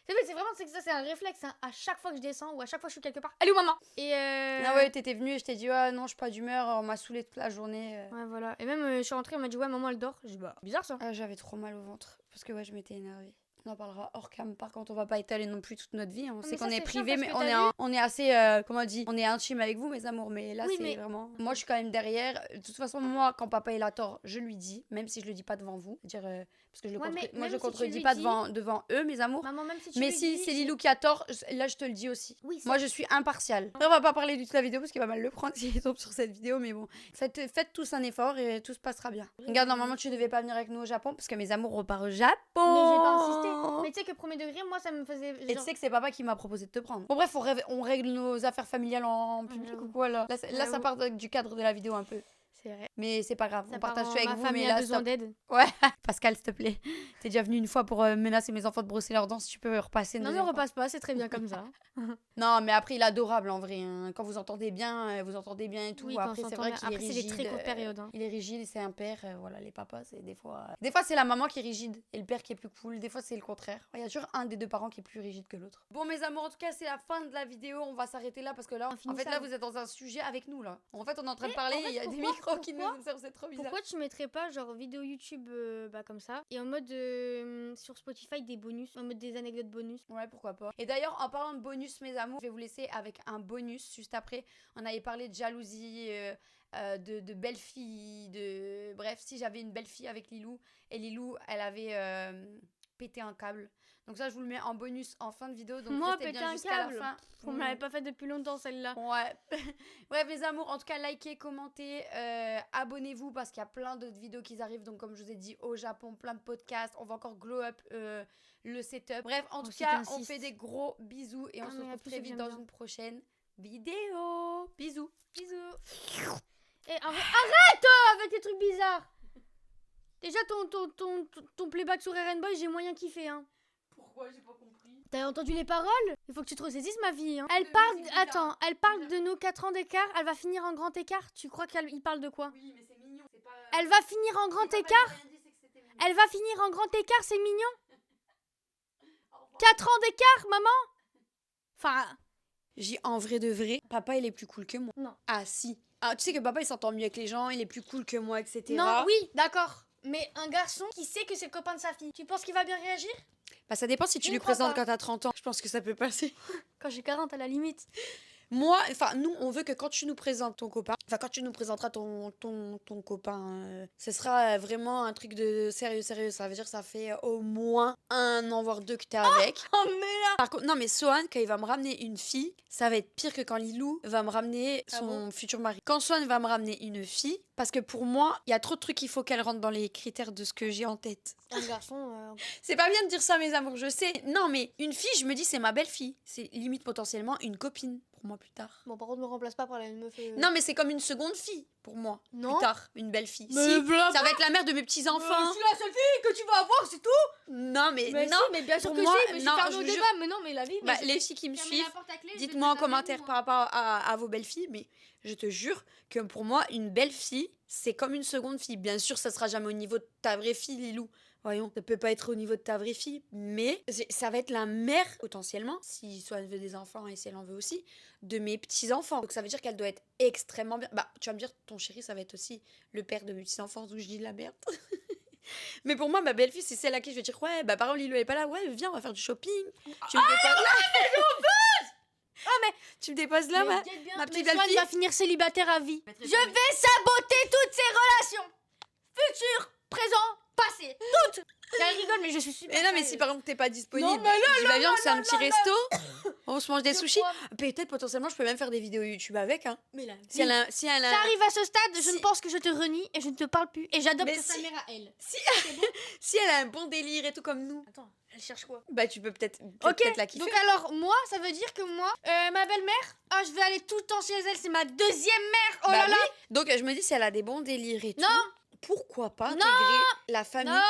C'est vraiment, c'est que ça, c'est un réflexe, hein. À chaque fois que je descends ou à chaque fois que je suis quelque part, allez où maman. Et Ah ouais, t'étais venue et je t'ai dit, ah non, je suis pas d'humeur, on m'a saoulée toute la journée. Ouais, voilà. Et même, je suis rentrée, on m'a dit, ouais, maman, elle dort. J'ai dit, bah, bizarre ça. Ah, j'avais trop mal au ventre. Parce que ouais, je m'étais énervée. On en parlera hors cam. Par contre, on va pas étaler non plus toute notre vie. On mais sait ça, qu'on est c'est chiant privé, parce mais que on t'as est, vu on est assez, comment on dit, on est intime avec vous, mes amours. Mais là, Oui, c'est mais- vraiment. Moi, je suis quand même derrière. De toute façon, moi, quand papa il a tort, je lui dis, même si je le dis pas devant vous. C'est-à-dire, parce que je le Ouais, mais moi, même je le si tu contredis lui pas dis- devant eux, mes amours. Maman, même si tu Mais lui si dis, c'est Lilou qui a tort, là, je te le dis aussi. Oui, ça- Moi, je suis impartiale. Après, on va pas parler du tout de la vidéo parce qu'il va mal le prendre s'il tombe sur cette vidéo. Mais bon, faites tous un effort et tout se passera bien. Regarde, normalement, tu devais pas venir avec nous au Japon parce que mes amours repartent au Japon. Mais j'ai pas insisté. Mais tu sais que premier degré, moi, ça me faisait. Et tu genre- sais que c'est papa qui m'a proposé de te prendre. Bon, bref, on règle nos affaires familiales en public j'avoue. ou quoi là. Là, ça J'avoue. part du cadre de la vidéo un peu. C'est vrai. Mais c'est pas grave, Ça on part partage en- tout avec ma vous. famille Mais a là, besoin stop. d'aide. Ouais, Pascal, s'il te plaît. T'es déjà venu une fois pour menacer mes enfants de brosser leurs dents. Si tu peux repasser une Non, mais deuxième on fois. repasse pas, c'est très bien comme ça. Non, mais après, il est adorable en vrai. Hein. Quand vous entendez bien et tout. Oui, quand Après, on c'est s'entend vrai bien. qu'il est Après, rigide. c'est des très courtes périodes, hein. Il est rigide, c'est un père. Voilà, les papas, c'est des fois. Des fois, c'est la maman qui est rigide et le père qui est plus cool. Des fois, c'est le contraire. Il y a toujours un des deux parents qui est plus rigide que l'autre. Bon, mes amours, en tout cas, c'est la fin de la vidéo. On va s'arrêter là parce que là, en fait, là, Infinissable. vous êtes dans un sujet avec nous là. En fait, on est en train de Mais parler. en fait, Il y a des pourquoi- micros qui pourquoi- nous servent. C'est trop bizarre. Pourquoi tu mettrais pas genre vidéo YouTube comme ça et en mode sur Spotify des bonus, en mode des anecdotes bonus. Ouais, pourquoi pas. Et d'ailleurs, en parlant de bonus, mes amours, je vais vous laisser avec un bonus juste après. On avait parlé de jalousie, de belle-fille, de... Bref, si j'avais une belle-fille avec Lilou, et Lilou, elle avait pété un câble. Donc ça, je vous le mets en bonus en fin de vidéo. Donc Moi, restez péter bien un jusqu'à la câble. fin. On me l'avait pas fait depuis longtemps celle-là. Ouais. Bref, les amours, en tout cas, likez, commentez, abonnez-vous parce qu'il y a plein d'autres vidéos qui arrivent. Donc, comme je vous ai dit, au Japon, plein de podcasts. On va encore glow up le setup. Bref, en tout Aussi, cas, on t'insistes. fait des gros bisous et on Ah, se mais retrouve plus, très c'est que vite j'aime dans bien. une prochaine vidéo. Bisous. Bisous. Et arrête avec tes trucs bizarres. Déjà ton playback sur RN Boy, j'ai moyen kiffé hein. Pourquoi j'ai pas compris? T'as entendu les paroles? Il faut que tu te ressaisisses ma vie hein. Elle De parle musique bizarre. attends, elle parle de nos 4 ans d'écart, elle va finir en grand écart. Tu crois qu'il parle de quoi? Oui, mais c'est mignon. C'est pas... Elle va finir en grand écart? Elle va finir en grand écart, c'est mignon? 4 ans d'écart, maman? Enfin, J'ai en vrai de vrai, papa il est plus cool que moi. non. Ah si. Ah, tu sais que papa il s'entend mieux avec les gens, il est plus cool que moi, etc. Non, oui, d'accord. Mais un garçon qui sait que c'est le copain de sa fille, tu penses qu'il va bien réagir? Bah ça dépend si tu Je lui ne crois présentes pas. quand t'as 30 ans. Je pense que ça peut passer. Quand j'ai 40 à la limite. Moi, enfin, nous, on veut que quand tu nous présentes ton copain, enfin, quand tu nous présenteras ton copain, ce sera vraiment un truc de sérieux. Ça veut dire que ça fait au moins 1 an, voire 2 que t'es avec. Oh mais là. Par contre, non, mais Sohan, quand il va me ramener une fille, ça va être pire que quand Lilou va me ramener Ah son bon futur mari. Quand Sohan va me ramener une fille, parce que pour moi, il y a trop de trucs qu'il faut qu'elle rentre dans les critères de ce que j'ai en tête. Un garçon. C'est pas bien de dire ça, mes amours, je sais. Non, mais une fille, je me dis, c'est ma belle-fille. C'est limite potentiellement une copine pour moi plus tard. Bon, par contre, me remplace pas par la meuf. Non, mais c'est comme une seconde fille pour moi. Non. Plus tard, une belle fille. Mais Si, voilà ça va être la mère de mes petits enfants. C'est la seule fille que tu vas avoir, c'est tout. Non, mais Mais non. si, mais bien sûr pour que moi, si. Mais je non, suis fermée je au vous débat. jure. Mais non, mais la vie. Bah, les filles qui me suivent, dites-moi en commentaire par rapport à vos belles filles, mais je te jure que pour moi, une belle fille, c'est comme une seconde fille. Bien sûr, ça sera jamais au niveau de ta vraie fille, Lilou. Voyons, ça peut pas être au niveau de ta vraie fille, mais ça va être la mère, potentiellement, si soit elle veut des enfants et si elle en veut aussi, de mes petits-enfants. Donc ça veut dire qu'elle doit être extrêmement bien. Bah, tu vas me dire, ton chéri, ça va être aussi le père de mes petits-enfants, d'où je dis de la merde. Mais pour moi, ma belle-fille, c'est celle à qui je vais dire, ouais, bah par exemple, Lilou elle est pas là, ouais, viens, on va faire du shopping. Tu me fais pas là. Tu me déposes là, Mais ma guette bien, petite mais Swan belle-fille. va finir célibataire à vie. Maîtresse Je Camille. vais saboter toutes ces relations. Futur, présent, passé. Toutes. Elle rigole, mais je suis super Mais non, mais sérieuse. si par exemple t'es pas disponible, Non, mais là, je dis bah viens, on se fait un petit resto, on se mange des Je sushis. crois. Peut-être potentiellement je peux même faire des vidéos YouTube avec, hein. Mais là, Si elle a ça arrive à ce stade, je Si- ne pense que je te renie et je ne te parle plus. Et j'adopte Mais sa si- mère à elle. si elle a un bon délire et tout comme nous, Attends, elle cherche quoi? bah tu peux peut-être Ok, peut-être la kiffer. donc alors moi, ça veut dire que moi, ma belle-mère, je vais aller tout le temps chez elle, c'est ma deuxième mère. Oh Bah là là. oui. Donc je me dis si elle a des bons délires et Non. tout, pourquoi pas Non. intégrer la famille, Non.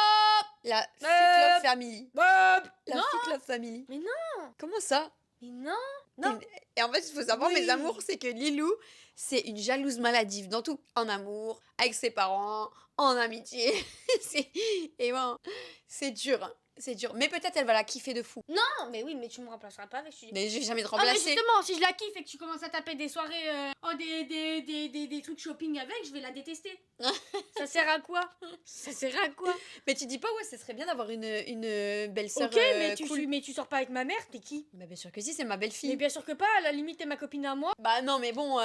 la Fit Love Family. La Non. Fit Love Family. Mais non. Comment ça? Mais non. Non. Et en fait, il faut savoir, Oui. mes amours, c'est que Lilou, c'est une jalouse maladive dans tout. En amour, avec ses parents, en amitié. Et bon, c'est dur. Hein. C'est dur. Mais peut-être elle va la kiffer de fou. Non, mais oui, mais tu me remplaceras pas avec celui. Mais je vais jamais te Ah mais remplacer. justement, si je la kiffe et que tu commences à taper des soirées, des trucs shopping avec, je vais la détester. Ça sert à quoi? Ça sert à quoi? Mais tu dis pas, ouais, ce serait bien d'avoir une belle-sœur Ok, mais cool. mais tu sors pas avec ma mère, t'es qui? Bah bien sûr que si, c'est ma Mais belle-fille. bien sûr que pas, à la limite t'es ma copine à moi. Bah non, mais bon, Bah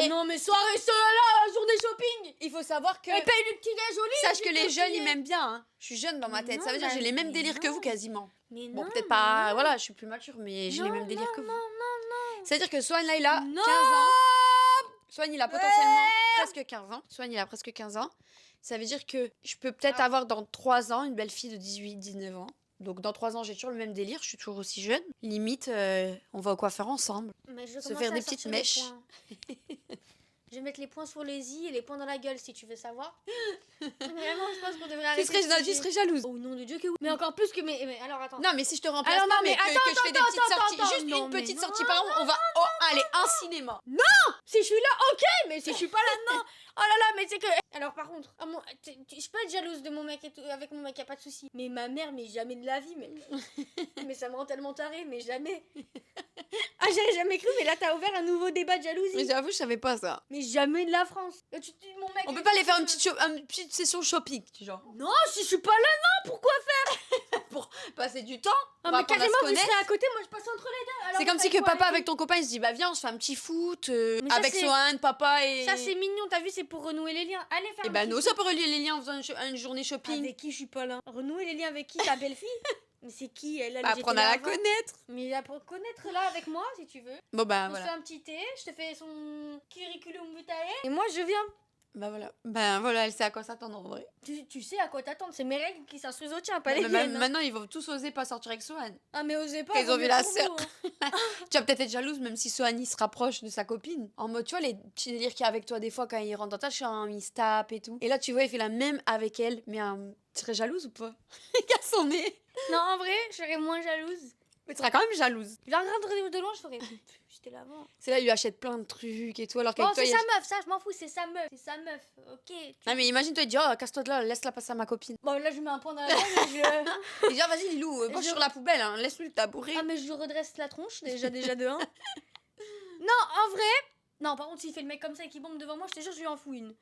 eh, non, mais soirée seule là, journée shopping. il faut savoir que... Elle paye le petit gars joli. Sache que j'ai les jeunes, ils payé. m'aiment bien. Hein. Je suis jeune dans ma Mais tête. Ça non, veut dire que j'ai bah, les mêmes mais délires que non. vous quasiment. Mais Bon, non, peut-être mais pas... non. Voilà, je suis plus mature, mais j'ai les Non, mêmes délires que non, vous. non. C'est-à-dire que Swan, là, il a 15 Non. ans. Swan, il a potentiellement presque 15 ans. Swan, il a presque 15 ans. Ça veut dire que je peux peut-être avoir dans 3 ans une belle fille de 18-19 ans. Donc dans 3 ans, j'ai toujours le même délire, je suis toujours aussi jeune. Limite, on va au coiffeur ensemble. Mais je vais Se commencer faire à des petites sortir les mèches. points. Je vais mettre les points sur les i et les points dans la gueule si tu veux savoir. Vraiment, je pense qu'on devrait arrêter. Tu serais jalouse. Oh nom de Dieu que oui. Mais encore plus que mais alors attends. Non, mais si je te remplace Alors, non, pas, mais mais que attends, je fais des petites attends, sorties, attends, juste non, une mais petite non, sortie par an, on va... Oh, allez, un cinéma. Si je suis là, ok, mais si je suis pas là, non. Oh là là, mais c'est que. Alors par contre, je peux être jalouse de mon mec et tout, avec mon mec, y a pas de souci. Mais ma mère, mais jamais de la vie, mais. Mais ça me rend tellement tarée, mais jamais. Ah, j'avais jamais cru, mais là t'as ouvert un nouveau débat de jalousie. Mais j'avoue, je savais pas ça. Mais jamais de la France. Mon mec, On peut pas aller faire une petite session shopping, genre. Non, si je suis pas là, non, pourquoi faire? Pour passer du temps. Ah, on va mais apprendre à carrément, se vous connaître. serez à côté, moi je passe entre les deux. Alors, C'est comme vous si faites que quoi, papa les avec ton copain il se dit bah viens on se fait un petit foot Mais ça, avec c'est- Swan, papa et... Ça c'est mignon, t'as vu, c'est pour renouer les liens. Allez faire Et un bah petit nous ça peut relier les liens en faisant une journée shopping. Avec qui je suis pas là? Renouer les liens avec qui? Ta belle-fille? Mais c'est qui elle? Bah, apprendre à la connaître. Mais apprendre à connaître là avec moi si tu veux. Bon bah On se fait voilà. un petit thé, je te fais son curriculum vitae. Et moi je viens. Bah voilà. Bah voilà, elle sait à quoi s'attendre en vrai. Tu sais à quoi t'attendre, c'est mes règles qui s'instruisent au tien, pas Mais les miennes. hein. maintenant ils vont tous oser pas sortir avec Swan. Ah mais osez pas. Quand ils vaut ont vu mieux la pour sœur. vous, hein. Tu vas peut-être être jalouse même si Swan il se rapproche de sa copine. En mode tu vois les petits délires qu'il y a avec toi des fois quand il rentre dans ta chambre, il se tape et tout. Et là tu vois il fait la même avec elle. Mais tu serais jalouse ou pas? Il a son nez. Non en vrai, je serais moins jalouse. Mais tu seras quand même jalouse. Je la regarderais de loin, je ferais. J'étais là avant. C'est là il lui achète plein de trucs et tout alors qu'avec Bon, toi c'est il y a- sa meuf, ça, je m'en fous, c'est sa meuf. C'est sa meuf, ok. Non mais imagine toi il dit oh casse-toi de là, laisse-la passer à ma copine. Bon, là, je mets un point dans la gueule et je. Il dit ah vas-y Lilou, penche Je- sur la poubelle, hein, laisse-lui le tabouret. Ah, mais je lui redresse la tronche, déjà de un. Non, en vrai. Non, par contre, s'il fait le mec comme ça et qu'il bombe devant moi, je te jure, je lui en fous une.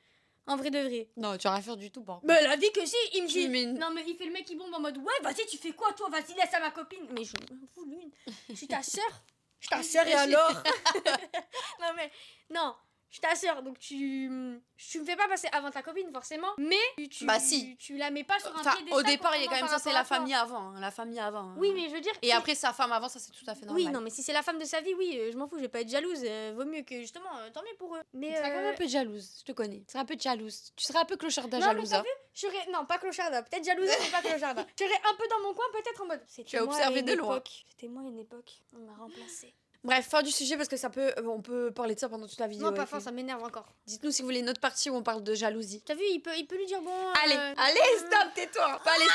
En vrai de vrai. Non, tu vas rien faire du tout par contre. Mais la vie que si, il me Tu dit. mets une- Non, mais il fait le mec qui bombe en mode ouais, vas-y, tu fais quoi toi? Vas-y, laisse à ma copine. Mais je m'en fous l'une. Je suis ta sœur. Je suis ta sœur et alors? Non, mais. Non. Je suis ta sœur, donc tu me fais pas passer avant ta copine forcément, mais Bah, si. tu la mets pas sur un Enfin, piédestal au départ, il est quand même constamment censé par la rapport à toi. famille avant, hein, la famille avant. hein. Oui, mais je veux dire. Et après sa femme avant, ça c'est tout à fait normal. Oui, non, mais si c'est la femme de sa vie, oui, je m'en fous, je vais pas être jalouse. Vaut mieux que justement, tant mieux pour eux. Mais Tu seras quand même un peu jalouse, je te connais. Tu seras un peu jalouse. Tu seras un peu clocharda non, mais jalouse. t'as hein. vu, je serais. Non, pas clocharda, peut-être jalouse, mais pas clocharda. Je serais un peu dans mon coin, peut-être en mode. C'était as moi observé à une de loin. époque. C'était moi à une époque. On m'a remplacé. Bref, fin du sujet parce que ça peut, on peut parler de ça pendant toute la vidéo. Non, pas avec fin, lui. ça m'énerve encore. Dites-nous si vous voulez une autre partie où on parle de jalousie. T'as vu, il peut lui dire bon. Allez, allez, stop, tais-toi. Pas laisser.